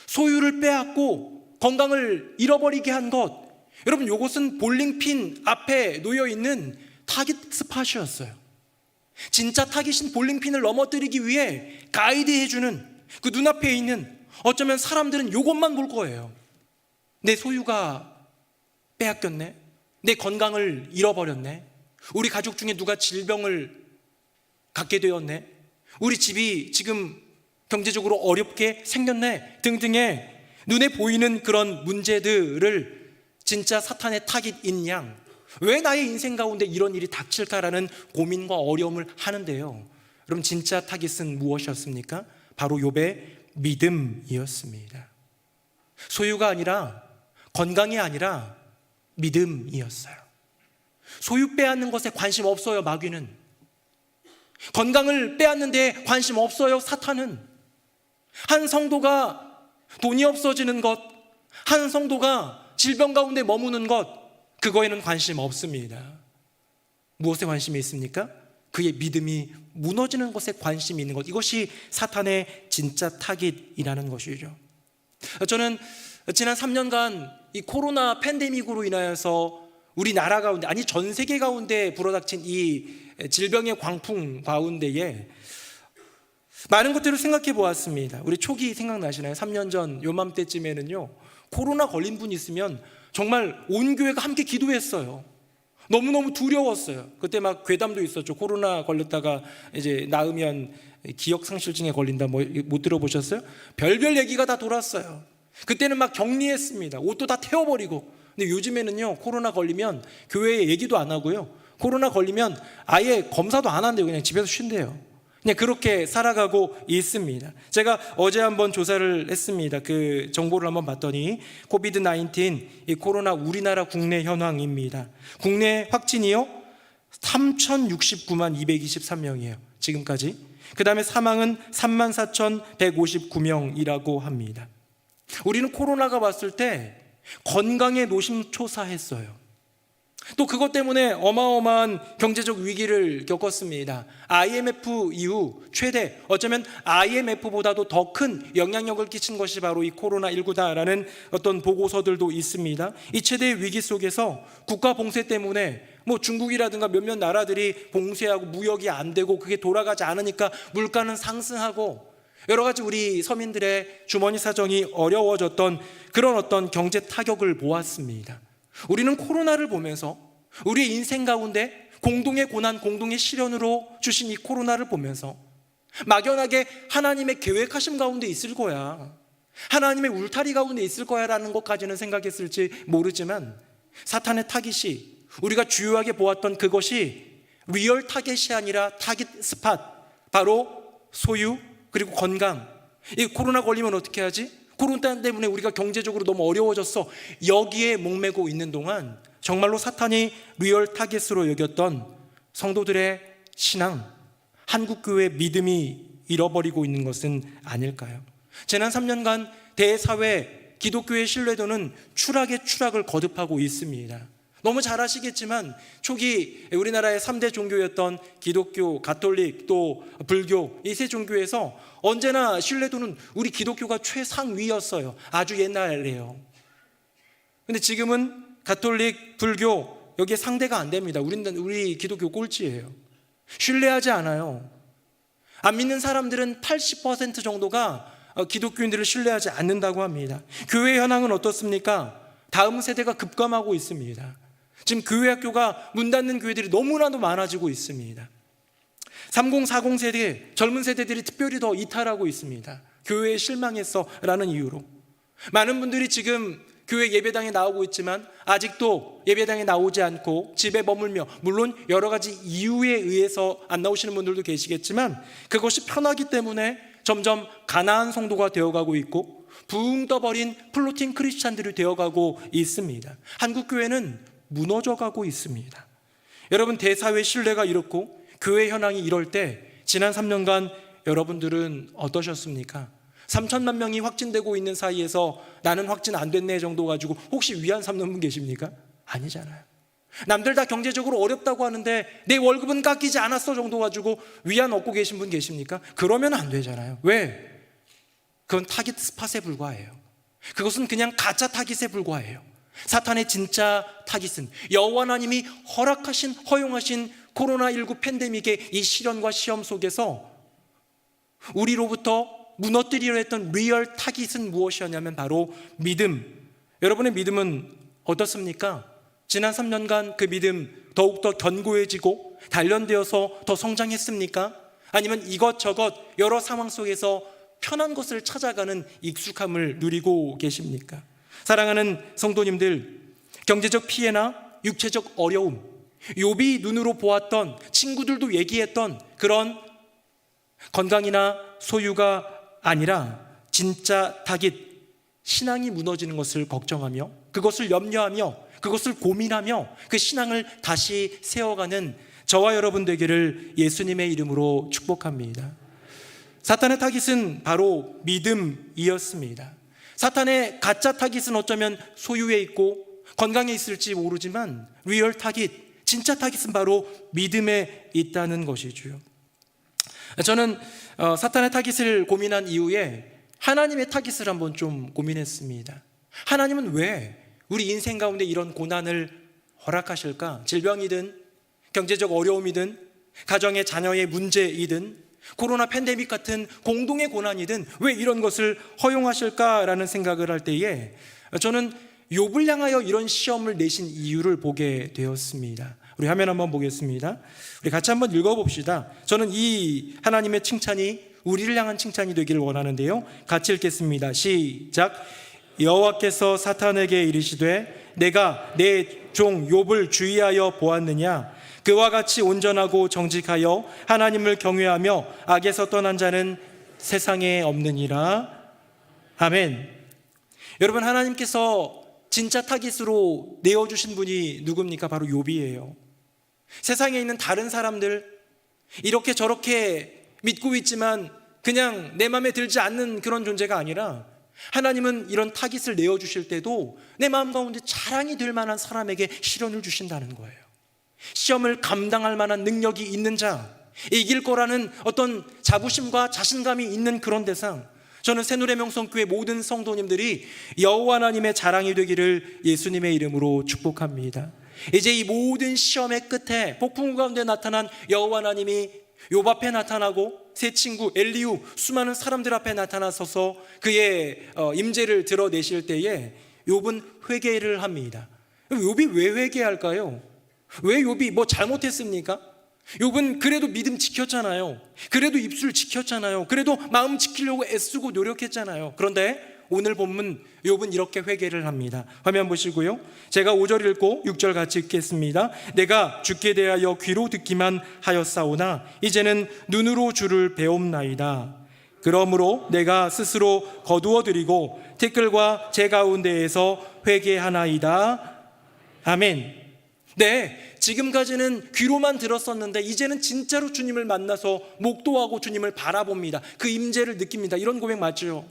소유를 빼앗고 건강을 잃어버리게 한 것, 여러분 이것은 볼링핀 앞에 놓여 있는 타깃 스팟이었어요. 진짜 타깃인 볼링핀을 넘어뜨리기 위해 가이드해주는 그 눈앞에 있는, 어쩌면 사람들은 이것만 볼 거예요. 내 소유가 빼앗겼네, 내 건강을 잃어버렸네, 우리 가족 중에 누가 질병을 갖게 되었네, 우리 집이 지금 경제적으로 어렵게 생겼네 등등의 눈에 보이는 그런 문제들을 진짜 사탄의 타깃인 양, 왜 나의 인생 가운데 이런 일이 닥칠까라는 고민과 어려움을 하는데요. 여러분 진짜 타깃은 무엇이었습니까? 바로 욥의 믿음이었습니다. 소유가 아니라, 건강이 아니라 믿음이었어요. 소유 빼앗는 것에 관심 없어요, 마귀는. 건강을 빼앗는 데 관심 없어요, 사탄은. 한 성도가 돈이 없어지는 것, 한 성도가 질병 가운데 머무는 것, 그거에는 관심 없습니다. 무엇에 관심이 있습니까? 그의 믿음이 무너지는 것에 관심이 있는 것, 이것이 사탄의 진짜 타깃이라는 것이죠. 저는 지난 3년간 이 코로나 팬데믹으로 인하여서 우리나라 가운데, 아니 전 세계 가운데 불어닥친 이 질병의 광풍 가운데에 많은 것들을 생각해 보았습니다. 우리 초기 생각나시나요? 3년 전 요맘때쯤에는요, 코로나 걸린 분 있으면 정말 온 교회가 함께 기도했어요. 너무너무 두려웠어요. 그때 막 괴담도 있었죠. 코로나 걸렸다가 이제 나으면 기억상실증에 걸린다, 못 들어보셨어요? 별별 얘기가 다 돌았어요. 그때는 막 격리했습니다. 옷도 다 태워버리고. 근데 요즘에는요, 코로나 걸리면 교회에 얘기도 안 하고요, 코로나 걸리면 아예 검사도 안 한대요. 그냥 집에서 쉰대요. 그냥 그렇게 살아가고 있습니다. 제가 어제 한번 조사를 했습니다. 그 정보를 한번 봤더니 코비드-19, 이 코로나 우리나라 국내 현황입니다. 국내 확진이요 3,069만 223명이에요 지금까지. 그 다음에 사망은 34,159명이라고 합니다. 우리는 코로나가 왔을 때 건강에 노심초사했어요. 또 그것 때문에 어마어마한 경제적 위기를 겪었습니다. IMF 이후 최대, 어쩌면 IMF보다도 더 큰 영향력을 끼친 것이 바로 이 코로나19다라는 어떤 보고서들도 있습니다. 이 최대의 위기 속에서 국가 봉쇄 때문에 중국이라든가 몇몇 나라들이 봉쇄하고 무역이 안 되고 그게 돌아가지 않으니까 물가는 상승하고 여러 가지 우리 서민들의 주머니 사정이 어려워졌던 그런 어떤 경제 타격을 보았습니다. 우리는 코로나를 보면서 우리의 인생 가운데 공동의 고난, 공동의 시련으로 주신 이 코로나를 보면서 막연하게 하나님의 계획하심 가운데 있을 거야, 하나님의 울타리 가운데 있을 거야 라는 것까지는 생각했을지 모르지만, 사탄의 타깃이, 우리가 주요하게 보았던 그것이 리얼 타깃이 아니라 타깃 스팟, 바로 소유 그리고 건강. 이 코로나 걸리면 어떻게 하지? 코로나 때문에 우리가 경제적으로 너무 어려워졌어. 여기에 목매고 있는 동안 정말로 사탄이 리얼 타겟으로 여겼던 성도들의 신앙, 한국교회의 믿음이 잃어버리고 있는 것은 아닐까요? 지난 3년간 대사회 기독교의 신뢰도는 추락의 추락을 거듭하고 있습니다. 너무 잘 아시겠지만 초기 우리나라의 3대 종교였던 기독교, 가톨릭, 또 불교, 이 세 종교에서 언제나 신뢰도는 우리 기독교가 최상위였어요. 아주 옛날에요. 근데 지금은 가톨릭, 불교 여기에 상대가 안 됩니다. 우리 기독교 꼴찌예요. 신뢰하지 않아요. 안 믿는 사람들은 80% 정도가 기독교인들을 신뢰하지 않는다고 합니다. 교회 현황은 어떻습니까? 다음 세대가 급감하고 있습니다. 지금 교회 학교가 문 닫는 교회들이 너무나도 많아지고 있습니다. 30, 40 세대, 젊은 세대들이 특별히 더 이탈하고 있습니다. 교회에 실망했어 라는 이유로. 많은 분들이 지금 교회 예배당에 나오고 있지만 아직도 예배당에 나오지 않고 집에 머물며, 물론 여러 가지 이유에 의해서 안 나오시는 분들도 계시겠지만 그것이 편하기 때문에 점점 가난한 성도가 되어가고 있고 붕 떠버린 플로팅 크리스찬들이 되어가고 있습니다. 한국교회는 무너져가고 있습니다. 여러분, 대사회 신뢰가 이렇고 교회 현황이 이럴 때 지난 3년간 여러분들은 어떠셨습니까? 3천만 명이 확진되고 있는 사이에서 나는 확진 안 됐네 정도 가지고 혹시 위안 삼는 분 계십니까? 아니잖아요. 남들 다 경제적으로 어렵다고 하는데 내 월급은 깎이지 않았어 정도 가지고 위안 얻고 계신 분 계십니까? 그러면 안 되잖아요. 왜? 그건 타깃 스팟에 불과해요. 그것은 그냥 가짜 타깃에 불과해요. 사탄의 진짜 타깃은 여호와 하나님이 허용하신 코로나19 팬데믹의 이 시련과 시험 속에서 우리로부터 무너뜨리려 했던 리얼 타깃은 무엇이었냐면 바로 믿음. 여러분의 믿음은 어떻습니까? 지난 3년간 그 믿음 더욱더 견고해지고 단련되어서 더 성장했습니까? 아니면 이것저것 여러 상황 속에서 편한 것을 찾아가는 익숙함을 누리고 계십니까? 사랑하는 성도님들, 경제적 피해나 육체적 어려움, 욥이 눈으로 보았던, 친구들도 얘기했던 그런 건강이나 소유가 아니라 진짜 타깃, 신앙이 무너지는 것을 걱정하며 그것을 염려하며 그것을 고민하며 그 신앙을 다시 세워가는 저와 여러분 되기를 예수님의 이름으로 축복합니다. 사탄의 타깃은 바로 믿음이었습니다. 사탄의 가짜 타깃은 어쩌면 소유에 있고 건강에 있을지 모르지만 리얼 타깃, 진짜 타깃은 바로 믿음에 있다는 것이죠. 저는 사탄의 타깃을 고민한 이후에 하나님의 타깃을 한번 좀 고민했습니다. 하나님은 왜 우리 인생 가운데 이런 고난을 허락하실까? 질병이든 경제적 어려움이든 가정의 자녀의 문제이든 코로나 팬데믹 같은 공동의 고난이든 왜 이런 것을 허용하실까라는 생각을 할 때에 저는 욥을 향하여 이런 시험을 내신 이유를 보게 되었습니다. 우리 화면 한번 보겠습니다. 우리 같이 한번 읽어봅시다. 저는 이 하나님의 칭찬이 우리를 향한 칭찬이 되기를 원하는데요. 같이 읽겠습니다. 시작. 여호와께서 사탄에게 이르시되 내가 내 종 욥을 주의하여 보았느냐? 그와 같이 온전하고 정직하여 하나님을 경외하며 악에서 떠난 자는 세상에 없느니라. 아멘. 여러분, 하나님께서 진짜 타깃으로 내어주신 분이 누굽니까? 바로 욥이에요. 세상에 있는 다른 사람들 이렇게 저렇게 믿고 있지만 그냥 내 마음에 들지 않는 그런 존재가 아니라 하나님은 이런 타깃을 내어주실 때도 내 마음 가운데 자랑이 될 만한 사람에게 시련을 주신다는 거예요. 시험을 감당할 만한 능력이 있는 자, 이길 거라는 어떤 자부심과 자신감이 있는 그런 대상. 저는 새누리명성교회 모든 성도님들이 여호와 하나님의 자랑이 되기를 예수님의 이름으로 축복합니다. 이제 이 모든 시험의 끝에 폭풍 가운데 나타난 여호와 하나님이 욥 앞에 나타나고 세 친구 엘리후 수많은 사람들 앞에 나타나서서 그의 임재를 드러내실 때에 욥은 회개를 합니다. 욥이 왜 회개할까요? 왜 욥이 뭐 잘못했습니까? 욥은 그래도 믿음 지켰잖아요. 그래도 입술 지켰잖아요. 그래도 마음 지키려고 애쓰고 노력했잖아요. 그런데 오늘 본문 욥은 이렇게 회개를 합니다. 화면 보시고요. 제가 5절 읽고 6절 같이 읽겠습니다. 내가 주께 대하여 귀로 듣기만 하였사오나 이제는 눈으로 주를 배움나이다. 그러므로 내가 스스로 거두어 드리고 티끌과 제 가운데에서 회개하나이다. 아멘. 네, 지금까지는 귀로만 들었었는데 이제는 진짜로 주님을 만나서 목도하고 주님을 바라봅니다. 그 임재를 느낍니다. 이런 고백 맞죠?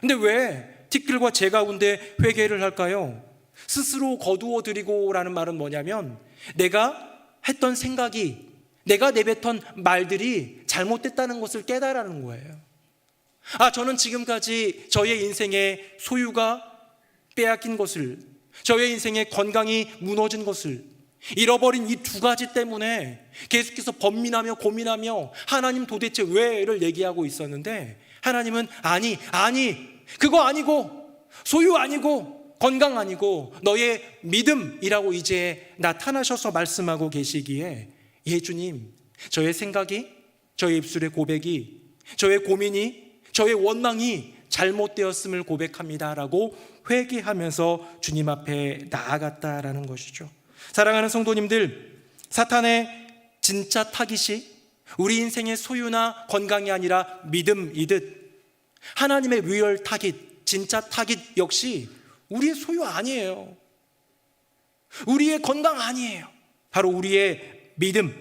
근데 왜 티끌과 제 가운데 회개를 할까요? 스스로 거두어 드리고 라는 말은 뭐냐면 내가 했던 생각이, 내가 내뱉은 말들이 잘못됐다는 것을 깨달아는 거예요. 저는 지금까지 저의 인생의 소유가 빼앗긴 것을, 저의 인생의 건강이 무너진 것을, 잃어버린 이 두 가지 때문에 계속해서 번민하며 고민하며 하나님 도대체 왜를 얘기하고 있었는데 하나님은 아니 그거 아니고 소유 아니고 건강 아니고 너의 믿음이라고 이제 나타나셔서 말씀하고 계시기에 예 주님, 저의 생각이, 저의 입술의 고백이, 저의 고민이, 저의 원망이 잘못되었음을 고백합니다라고 회개하면서 주님 앞에 나아갔다라는 것이죠. 사랑하는 성도님들, 사탄의 진짜 타깃이 우리 인생의 소유나 건강이 아니라 믿음이듯 하나님의 리얼 타깃, 진짜 타깃 역시 우리의 소유 아니에요. 우리의 건강 아니에요. 바로 우리의 믿음.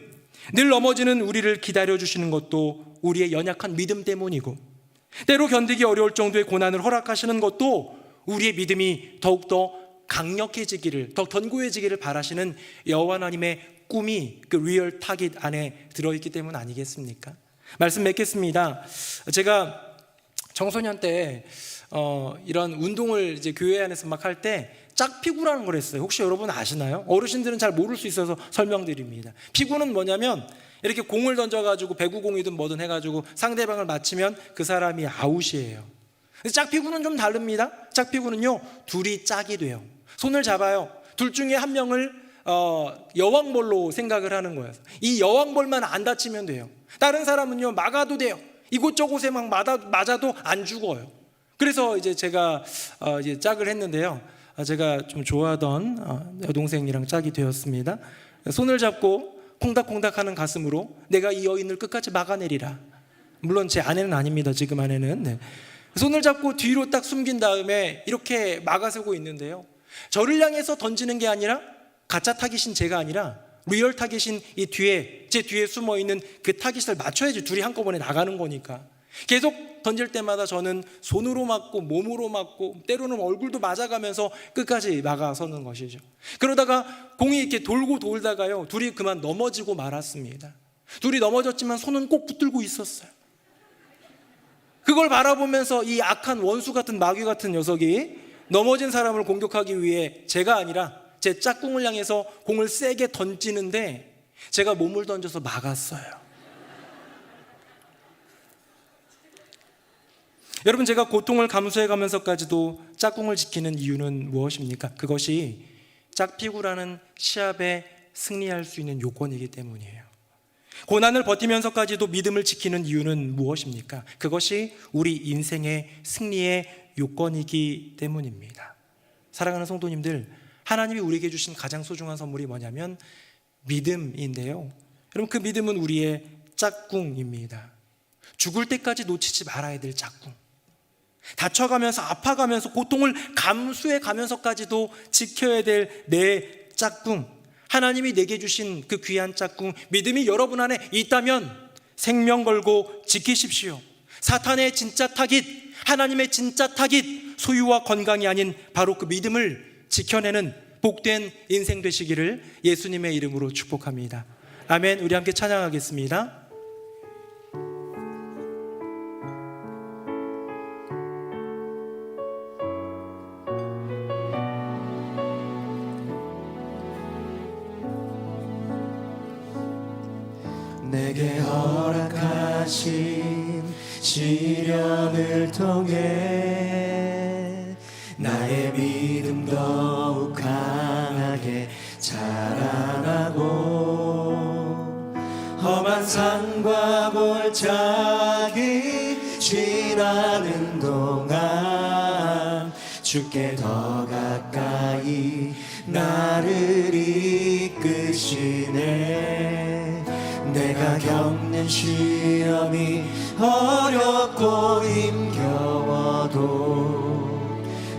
늘 넘어지는 우리를 기다려주시는 것도 우리의 연약한 믿음 때문이고 때로 견디기 어려울 정도의 고난을 허락하시는 것도 우리의 믿음이 더욱더 강력해지기를, 더 견고해지기를 바라시는 여호와 하나님의 꿈이 그 리얼 타깃 안에 들어있기 때문 아니겠습니까? 말씀 맺겠습니다. 제가 청소년 때 이런 운동을 이제 교회 안에서 막 할 때 짝피구라는 걸 했어요. 혹시 여러분 아시나요? 어르신들은 잘 모를 수 있어서 설명드립니다. 피구는 뭐냐면 이렇게 공을 던져가지고 배구공이든 뭐든 해가지고 상대방을 맞히면 그 사람이 아웃이에요. 근데 짝피구는 좀 다릅니다. 짝피구는요, 둘이 짝이 돼요. 손을 잡아요. 둘 중에 한 명을 여왕벌로 생각을 하는 거예요. 이 여왕벌만 안 다치면 돼요. 다른 사람은요, 막아도 돼요. 이곳저곳에 막 맞아도 안 죽어요. 그래서 이제 제가 이제 짝을 했는데요. 제가 좀 좋아하던 여동생이랑 짝이 되었습니다. 손을 잡고 콩닥콩닥하는 가슴으로 내가 이 여인을 끝까지 막아내리라. 물론 제 아내는 아닙니다. 지금 아내는. 네. 손을 잡고 뒤로 딱 숨긴 다음에 이렇게 막아서고 있는데요. 저를 향해서 던지는 게 아니라 가짜 타깃인 제가 아니라 리얼 타깃인 이 뒤에, 제 뒤에 숨어있는 그 타깃을 맞춰야지 둘이 한꺼번에 나가는 거니까. 계속 던질 때마다 저는 손으로 맞고 몸으로 맞고 때로는 얼굴도 맞아가면서 끝까지 막아서는 것이죠. 그러다가 공이 이렇게 돌고 돌다가요, 둘이 그만 넘어지고 말았습니다. 둘이 넘어졌지만 손은 꼭 붙들고 있었어요. 그걸 바라보면서 이 악한 원수 같은 마귀 같은 녀석이 넘어진 사람을 공격하기 위해 제가 아니라 제 짝꿍을 향해서 공을 세게 던지는데 제가 몸을 던져서 막았어요. 여러분, 제가 고통을 감수해 가면서까지도 짝꿍을 지키는 이유는 무엇입니까? 그것이 짝피구라는 시합에 승리할 수 있는 요건이기 때문이에요. 고난을 버티면서까지도 믿음을 지키는 이유는 무엇입니까? 그것이 우리 인생의 승리의 요건이기 때문입니다. 사랑하는 성도님들, 하나님이 우리에게 주신 가장 소중한 선물이 뭐냐면 믿음인데요. 여러분, 그 믿음은 우리의 짝꿍입니다. 죽을 때까지 놓치지 말아야 될 짝꿍. 다쳐가면서 아파가면서 고통을 감수해 가면서까지도 지켜야 될 내 짝꿍. 하나님이 내게 주신 그 귀한 짝꿍, 믿음이 여러분 안에 있다면 생명 걸고 지키십시오. 사탄의 진짜 타깃, 하나님의 진짜 타깃, 소유와 건강이 아닌 바로 그 믿음을 지켜내는 복된 인생 되시기를 예수님의 이름으로 축복합니다. 아멘. 우리 함께 찬양하겠습니다. 내게 허락하신 시련을 통해 나의 믿음 더욱 강하게 자라나고 험한 산과 골짜기 지나는 동안 주께 더 가까이 나를 이끄시네. 내가 겪는 시험이 어렵고 힘겨워도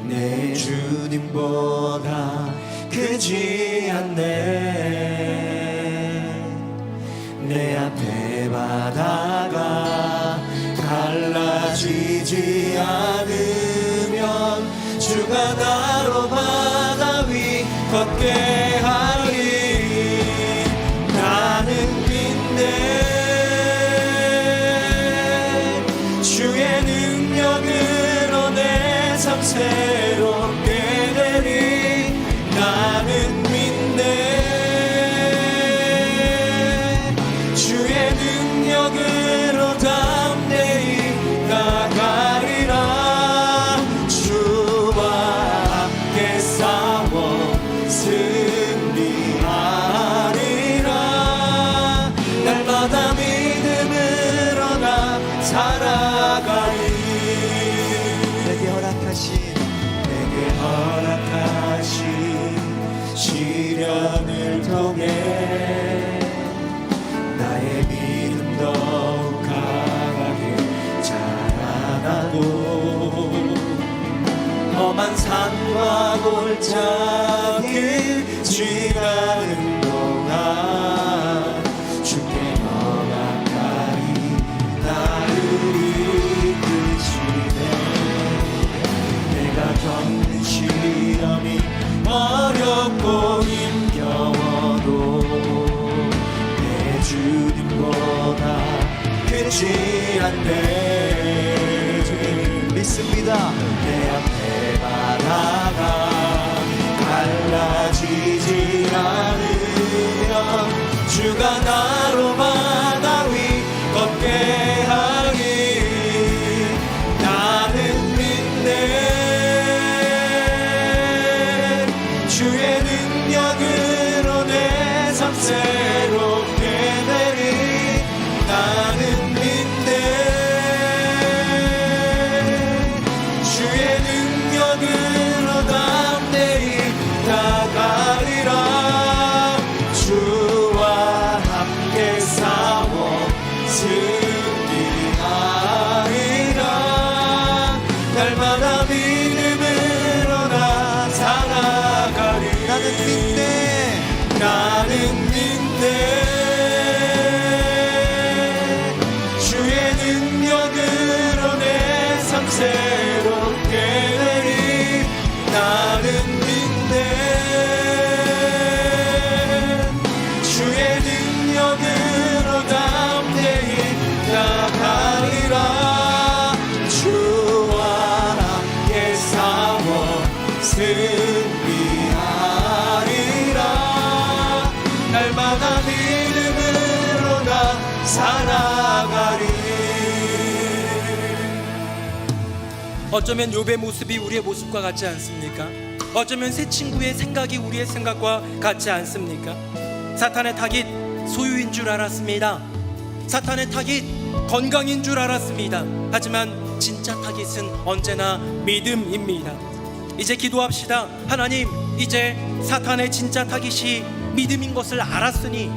내 주님보다 크지 않네. 내 앞에 바다가 갈라지지 않으면 주가 나로 바다 위 걷게 하리. 나는 주의 능력으로 내 삶 새롭게 되리. 나는 믿네. 주의 능력으로 담대히 나가리라. 주와 함께 싸워 승리하리라. 날마다 믿음으로 나 살아가리. 내게 허락하신 시련을 통해 나의 믿음 더욱 강하게 자라나고 험한 산과 골짜기 지나는 동안 주께 더 가까이 나를 이끄시네. 내가 겪는 시험이 어렵고 힘겨워도 내 주님보다 크지 않네. 믿습니다. 내 앞에 바다가 갈라지지 않으면 주가 나로 바다 위 걷게 하니 나는 믿네. 주의 능력으로 내 삶 새롭게 되리. 나는 믿네. 주의 능력으로 담대히 나가리라. 주와 함께 싸워 승리하리라. 날마다 믿음으로 나 살아가리. 나는 믿네. 나는 믿네. 주의 능력으로 내 삶 새롭게 되리. 나는 믿네. 주의 능력으로 담대히 나가리라. 주와 함께 싸워 승리하리라. 날마다 믿음으로 나 살아가리. 어쩌면 욥의 모습이 우리의 모습과 같지 않습니까? 어쩌면 새 친구의 생각이 우리의 생각과 같지 않습니까? 사탄의 타깃 소유인 줄 알았습니다. 사탄의 타깃 건강인 줄 알았습니다. 하지만 진짜 타깃은 언제나 믿음입니다. 이제 기도합시다. 하나님, 이제 사탄의 진짜 타깃이 믿음인 것을 알았으니,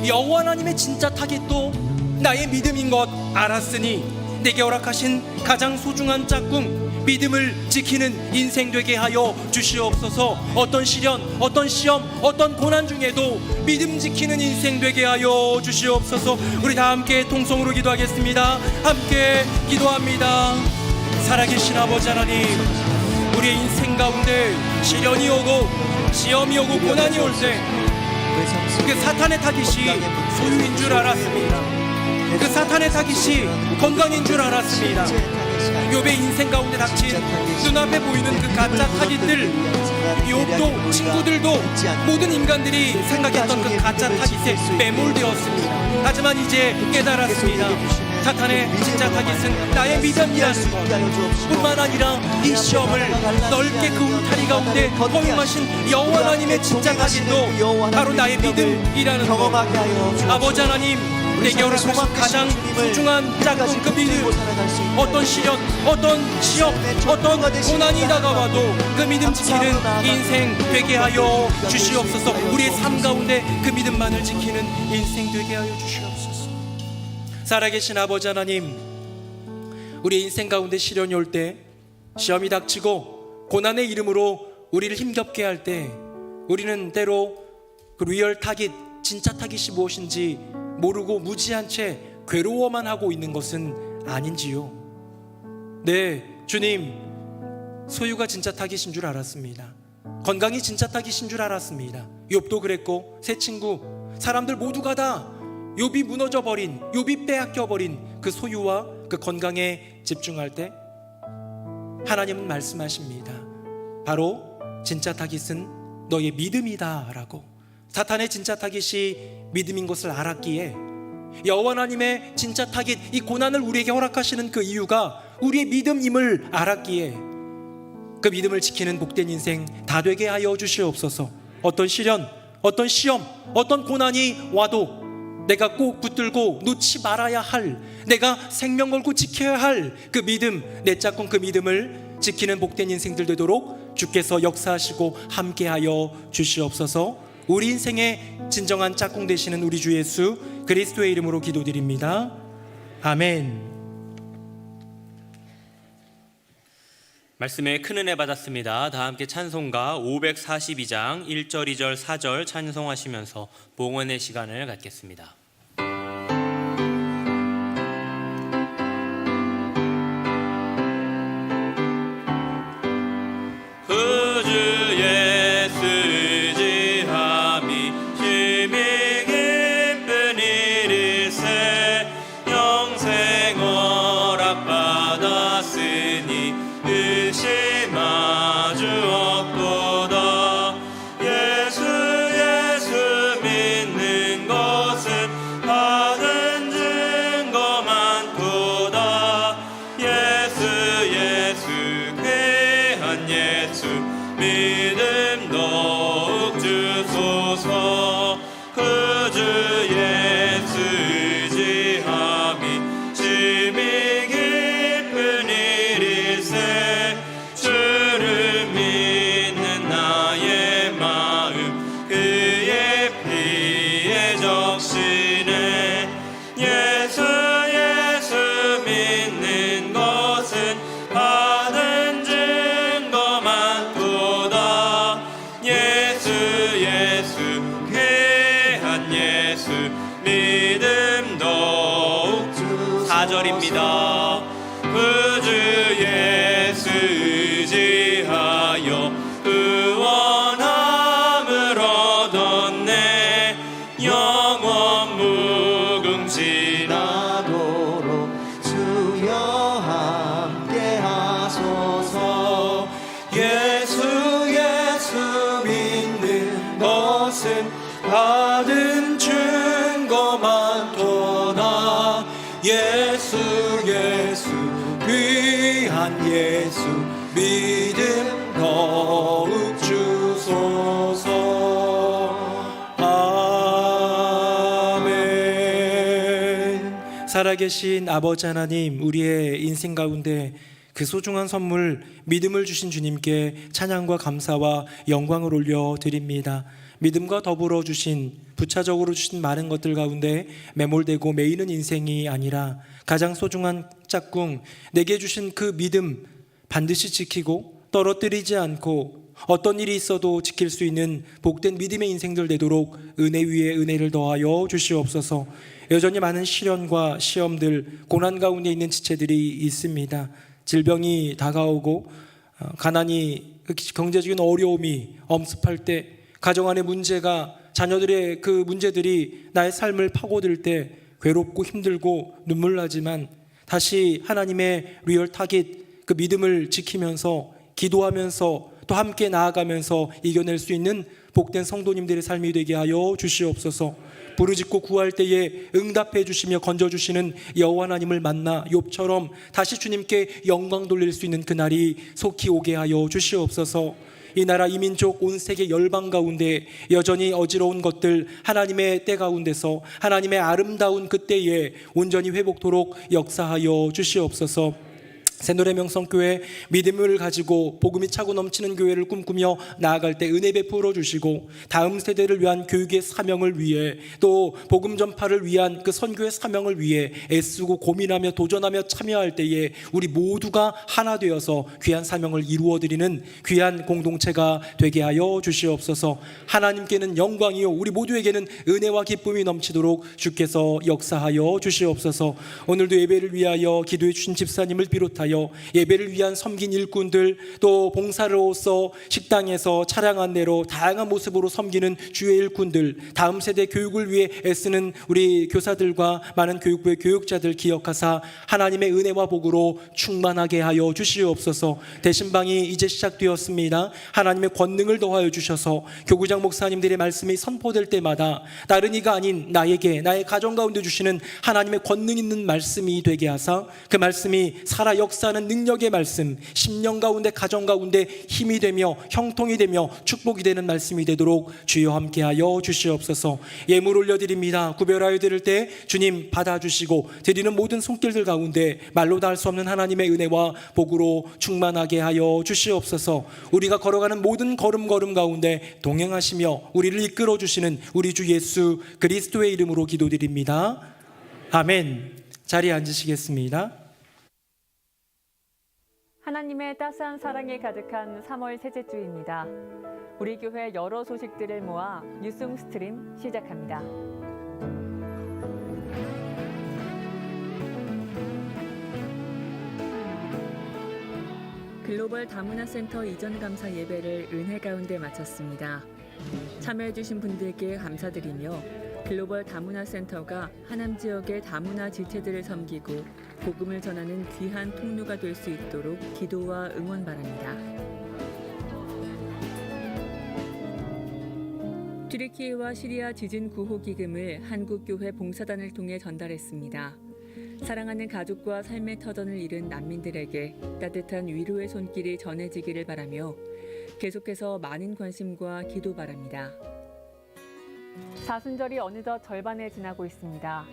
여호와 하나님의 진짜 타깃도 나의 믿음인 것 알았으니, 내게 허락하신 가장 소중한 짝꿍 믿음을 지키는 인생 되게 하여 주시옵소서. 어떤 시련, 어떤 시험, 어떤 고난 중에도 믿음 지키는 인생 되게 하여 주시옵소서. 우리 다 함께 통성으로 기도하겠습니다. 함께 기도합니다. 살아계신 아버지 하나님, 우리의 인생 가운데 시련이 오고 시험이 오고 고난이 올 때 그 사탄의 타깃이 소유인 줄 알았습니다. 그 사탄의 타깃이 건강인 줄 알았습니다. 욥의 인생 가운데 닥친 눈앞에 보이는 그 가짜 타깃들, 욥도 친구들도 모든 인간들이 생각했던 그 가짜 타깃에 매몰되었습니다. 하지만 이제 깨달았습니다. 사탄의 진짜 타깃은 나의 믿음이라는 것 뿐만 아니라 이 시험을 넓게 그 울타리 가운데 허용하신 여호와 하나님의 진짜 타깃도 바로 나의 믿음이라는 것. 아버지 하나님, 내게 허락하신 가장 소중한 짝꿍 그 믿음, 어떤 시련, 어떤 시험, 어떤 고난이 다가와도 그 믿음 지키는 인생 되게 하여 주시옵소서. 우리의 삶 가운데 그 믿음만을 지키는 인생 되게 하여 주시옵소서. 살아계신 아버지 하나님, 우리 인생 가운데 시련이 올 때, 시험이 닥치고 고난의 이름으로 우리를 힘겹게 할 때, 우리는 때로 그 리얼 타깃, 진짜 타깃이 무엇인지 모르고 무지한 채 괴로워만 하고 있는 것은 아닌지요? 네, 주님, 소유가 진짜 타깃인 줄 알았습니다. 건강이 진짜 타깃인 줄 알았습니다. 욥도 그랬고, 새 친구, 사람들 모두가 다 욥이 무너져버린, 욥이 빼앗겨버린 그 소유와 그 건강에 집중할 때 하나님은 말씀하십니다. 바로 진짜 타깃은 너의 믿음이다 라고. 사탄의 진짜 타깃이 믿음인 것을 알았기에 여호와 하나님의 진짜 타깃, 이 고난을 우리에게 허락하시는 그 이유가 우리의 믿음임을 알았기에 그 믿음을 지키는 복된 인생 다 되게 하여 주시옵소서. 어떤 시련, 어떤 시험, 어떤 고난이 와도 내가 꼭 붙들고 놓지 말아야 할, 내가 생명 걸고 지켜야 할 그 믿음, 내 짝꿍 그 믿음을 지키는 복된 인생들 되도록 주께서 역사하시고 함께하여 주시옵소서. 우리 인생의 진정한 짝꿍 되시는 우리 주 예수 그리스도의 이름으로 기도드립니다. 아멘. 말씀에 큰 은혜 받았습니다. 다 함께 찬송가 542장 1절 2절 4절 찬송하시면서 봉헌의 시간을 갖겠습니다. 구주의 쓰지함이 심히 기쁜 일일세 영생 허락받았으니 4절입니다. 그 주 예수 의지하여 구원함을 얻었네. 영원 무궁지나도록 주여 함께 하소서. 예수 믿는 것은 받은 증거만 도나. 예수 귀한 예수 믿음 더욱 주소서. 아멘. 살아계신 아버지 하나님, 우리의 인생 가운데 그 소중한 선물 믿음을 주신 주님께 찬양과 감사와 영광을 올려드립니다. 믿음과 더불어 주신, 부차적으로 주신 많은 것들 가운데 매몰되고 매이는 인생이 아니라 가장 소중한 짝꿍, 내게 주신 그 믿음 반드시 지키고 떨어뜨리지 않고 어떤 일이 있어도 지킬 수 있는 복된 믿음의 인생들 되도록 은혜 위에 은혜를 더하여 주시옵소서. 여전히 많은 시련과 시험들, 고난 가운데 있는 지체들이 있습니다. 질병이 다가오고 가난이, 경제적인 어려움이 엄습할 때, 가정 안의 문제가, 자녀들의 그 문제들이 나의 삶을 파고들 때 괴롭고 힘들고 눈물 나지만 다시 하나님의 리얼 타깃, 그 믿음을 지키면서 기도하면서 또 함께 나아가면서 이겨낼 수 있는 복된 성도님들의 삶이 되게 하여 주시옵소서. 부르짖고 구할 때에 응답해 주시며 건져 주시는 여호와 하나님을 만나 욥처럼 다시 주님께 영광 돌릴 수 있는 그날이 속히 오게 하여 주시옵소서. 이 나라 이민족 온 세계 열방 가운데 여전히 어지러운 것들 하나님의 때 가운데서 하나님의 아름다운 그때에 온전히 회복토록 역사하여 주시옵소서. 새노래 명성교회 믿음을 가지고 복음이 차고 넘치는 교회를 꿈꾸며 나아갈 때 은혜 베풀어 주시고 다음 세대를 위한 교육의 사명을 위해 또 복음 전파를 위한 그 선교의 사명을 위해 애쓰고 고민하며 도전하며 참여할 때에 우리 모두가 하나 되어서 귀한 사명을 이루어드리는 귀한 공동체가 되게 하여 주시옵소서. 하나님께는 영광이요 우리 모두에게는 은혜와 기쁨이 넘치도록 주께서 역사하여 주시옵소서. 오늘도 예배를 위하여 기도해 주신 집사님을 비롯하여 예배를 위한 섬긴 일꾼들, 또 봉사로서 식당에서 차량 안내로 다양한 모습으로 섬기는 주의 일꾼들, 다음 세대 교육을 위해 애쓰는 우리 교사들과 많은 교육부의 교육자들 기억하사 하나님의 은혜와 복으로 충만하게 하여 주시옵소서. 대신방이 이제 시작되었습니다. 하나님의 권능을 더하여 주셔서 교구장 목사님들의 말씀이 선포될 때마다 다른 이가 아닌 나에게, 나의 가정 가운데 주시는 하나님의 권능 있는 말씀이 되게 하사 그 말씀이 살아 역사하는 능력의 말씀, 심령 가운데 가정 가운데 힘이 되며 형통이 되며 축복이 되는 말씀이 되도록 주여 함께하여 주시옵소서. 예물 올려드립니다. 구별하여 드릴 때 주님 받아주시고 드리는 모든 손길들 가운데 말로 다 할 수 없는 하나님의 은혜와 복으로 충만하게 하여 주시옵소서. 우리가 걸어가는 모든 걸음 가운데 동행하시며 우리를 이끌어 주시는 우리 주 예수 그리스도의 이름으로 기도드립니다. 아멘. 자리에 앉으시겠습니다. 하나님의 따스한 사랑이 가득한 3월 셋째 주입니다. 우리 교회 여러 소식들을 모아 뉴스 스트림 시작합니다. 글로벌 다문화센터 이전 감사 예배를 은혜 가운데 마쳤습니다. 참여해주신 분들께 감사드리며 글로벌 다문화센터가 하남 지역의 다문화 지체들을 섬기고 복음을 전하는 귀한 통로가 될 수 있도록 기도와 응원 바랍니다. 튀르키예와 시리아 지진 구호 기금을 한국교회 봉사단을 통해 전달했습니다. 사랑하는 가족과 삶의 터전을 잃은 난민들에게 따뜻한 위로의 손길이 전해지기를 바라며 계속해서 많은 관심과 기도 바랍니다. 사순절이 어느덧 절반에 지나고 있습니다.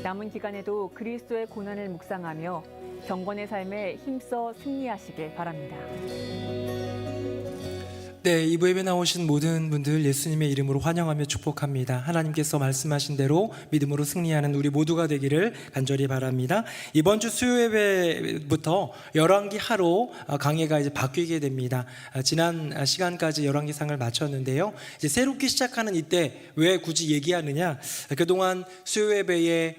남은 기간에도 그리스도의 고난을 묵상하며 경건의 삶에 힘써 승리하시길 바랍니다. 네, 이부 예배 나오신 모든 분들 예수님의 이름으로 환영하며 축복합니다. 하나님께서 말씀하신 대로 믿음으로 승리하는 우리 모두가 되기를 간절히 바랍니다. 이번 주 수요 예배부터 열왕기 하로 강해가 이제 바뀌게 됩니다. 지난 시간까지 열왕기상을 마쳤는데요. 이제 새롭게 시작하는 이때 왜 굳이 얘기하느냐? 그동안 수요 예배에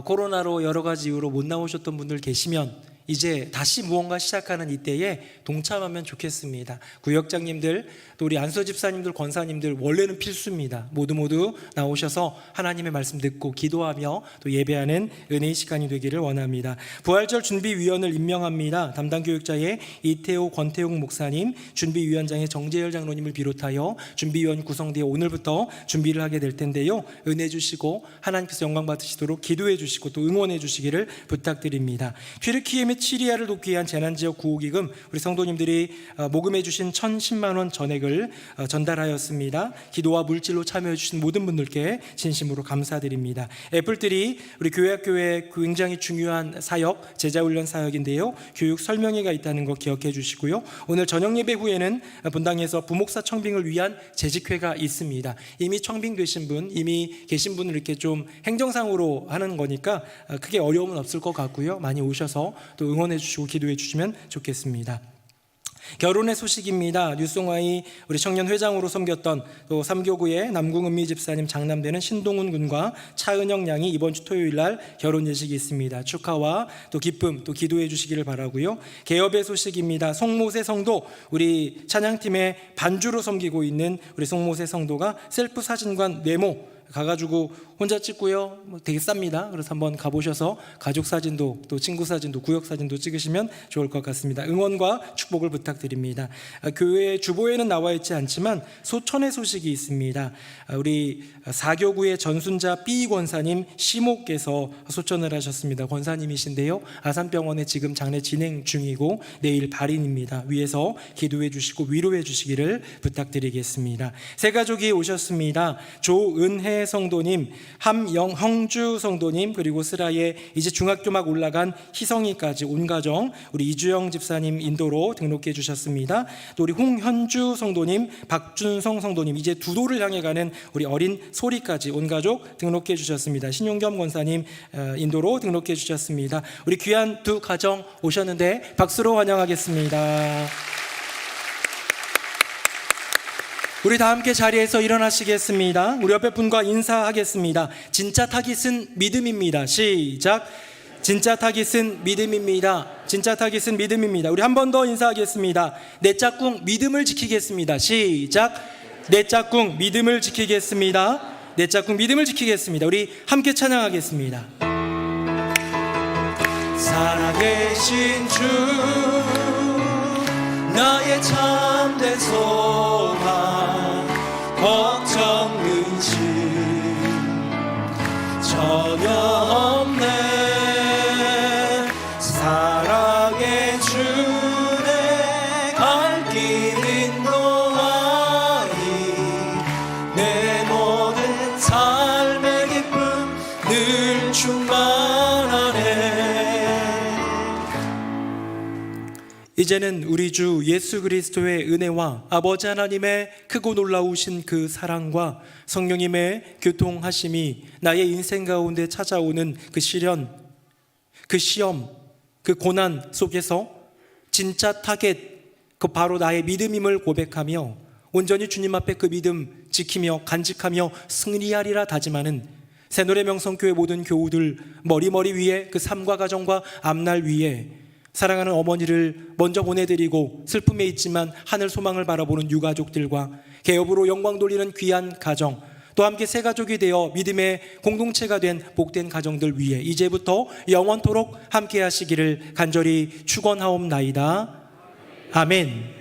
코로나로 여러 가지 이유로 못 나오셨던 분들 계시면 이제 다시 무언가 시작하는 이때에 동참하면 좋겠습니다. 구역장님들, 또 우리 안서 집사님들, 권사님들 원래는 필수입니다. 모두 나오셔서 하나님의 말씀 듣고 기도하며 또 예배하는 은혜의 시간이 되기를 원합니다. 부활절 준비위원을 임명합니다. 담당 교육자의 이태호, 권태용 목사님, 준비위원장의 정재열 장로님을 비롯하여 준비위원 구성되어 오늘부터 준비를 하게 될 텐데요. 은혜 주시고 하나님께서 영광 받으시도록 기도해 주시고 또 응원해 주시기를 부탁드립니다. 튀르키예 및 시리아를 돕기 위한 재난지역 구호기금 우리 성도님들이 모금해 주신 1,010만 원 전액을 전달하였습니다. 기도와 물질로 참여해 주신 모든 분들께 진심으로 감사드립니다. 애플들이 우리 교회학교의 굉장히 중요한 사역, 제자훈련 사역인데요. 교육 설명회가 있다는 거 기억해 주시고요. 오늘 저녁 예배 후에는 본당에서 부목사 청빙을 위한 재직회가 있습니다. 이미 청빙되신 분, 이미 계신 분을 이렇게 좀 행정상으로 하는 거니까 크게 어려움은 없을 것 같고요. 많이 오셔서 또 응원해 주시고 기도해 주시면 좋겠습니다. 결혼의 소식입니다. 뉴송아이 우리 청년 회장으로 섬겼던 또 삼교구의 남궁은미 집사님 장남되는 신동훈 군과 차은영 양이 이번 주 토요일 날 결혼 예식이 있습니다. 축하와 또 기쁨 또 기도해 주시기를 바라고요. 개업의 소식입니다. 송모세 성도 우리 찬양팀의 반주로 섬기고 있는 우리 송모세 성도가 셀프 사진관 네모 가가지고 혼자 찍고요. 되게 쌉니다. 그래서 한번 가보셔서 가족 사진도 또 친구 사진도 구역 사진도 찍으시면 좋을 것 같습니다. 응원과 축복을 부탁드립니다. 교회 주보에는 나와 있지 않지만 소천의 소식이 있습니다. 우리 사교구의 전순자 B 권사님 시모께서 소천을 하셨습니다. 권사님이신데요. 아산병원에 지금 장례 진행 중이고 내일 발인입니다. 위에서 기도해 주시고 위로해 주시기를 부탁드리겠습니다. 세 가족이 오셨습니다. 조은혜 성도님, 함영형주 성도님, 그리고 스라에 이제 중학교 막 올라간 희성이까지 온 가정 우리 이주영 집사님 인도로 등록해 주셨습니다. 또 우리 홍현주 성도님, 박준성 성도님, 이제 두도를 향해 가는 우리 어린 소리까지 온 가족 등록해 주셨습니다. 신용겸 권사님 인도로 등록해 주셨습니다. 우리 귀한 두 가정 오셨는데 박수로 환영하겠습니다. 우리 다 함께 자리에서 일어나시겠습니다. 우리 옆에 분과 인사하겠습니다. 진짜 타깃은 믿음입니다. 시작. 진짜 타깃은 믿음입니다. 진짜 타깃은 믿음입니다. 우리 한 번 더 인사하겠습니다. 내 짝꿍 믿음을 지키겠습니다. 시작. 내 짝꿍 믿음을 지키겠습니다. 내 짝꿍 믿음을 지키겠습니다. 우리 함께 찬양하겠습니다. 살아계신 주 나의 참된 소망 걱정 의심 전혀 없네. 사랑의 주내 갈 길 인도하니 내 모든 삶의 기쁨 늘 충만하네. 이제는 우리 주 예수 그리스도의 은혜와 아버지 하나님의 크고 놀라우신 그 사랑과 성령님의 교통하심이 나의 인생 가운데 찾아오는 그 시련, 그 시험, 그 고난 속에서 진짜 타겟, 그 바로 나의 믿음임을 고백하며 온전히 주님 앞에 그 믿음 지키며 간직하며 승리하리라 다짐하는 새노래 명성교회 모든 교우들 머리 위에 그 삶과 가정과 앞날 위에 사랑하는 어머니를 먼저 보내드리고 슬픔에 있지만 하늘 소망을 바라보는 유가족들과 개업으로 영광 돌리는 귀한 가정 또 함께 새 가족이 되어 믿음의 공동체가 된 복된 가정들 위해 이제부터 영원토록 함께 하시기를 간절히 축원하옵나이다. 아멘.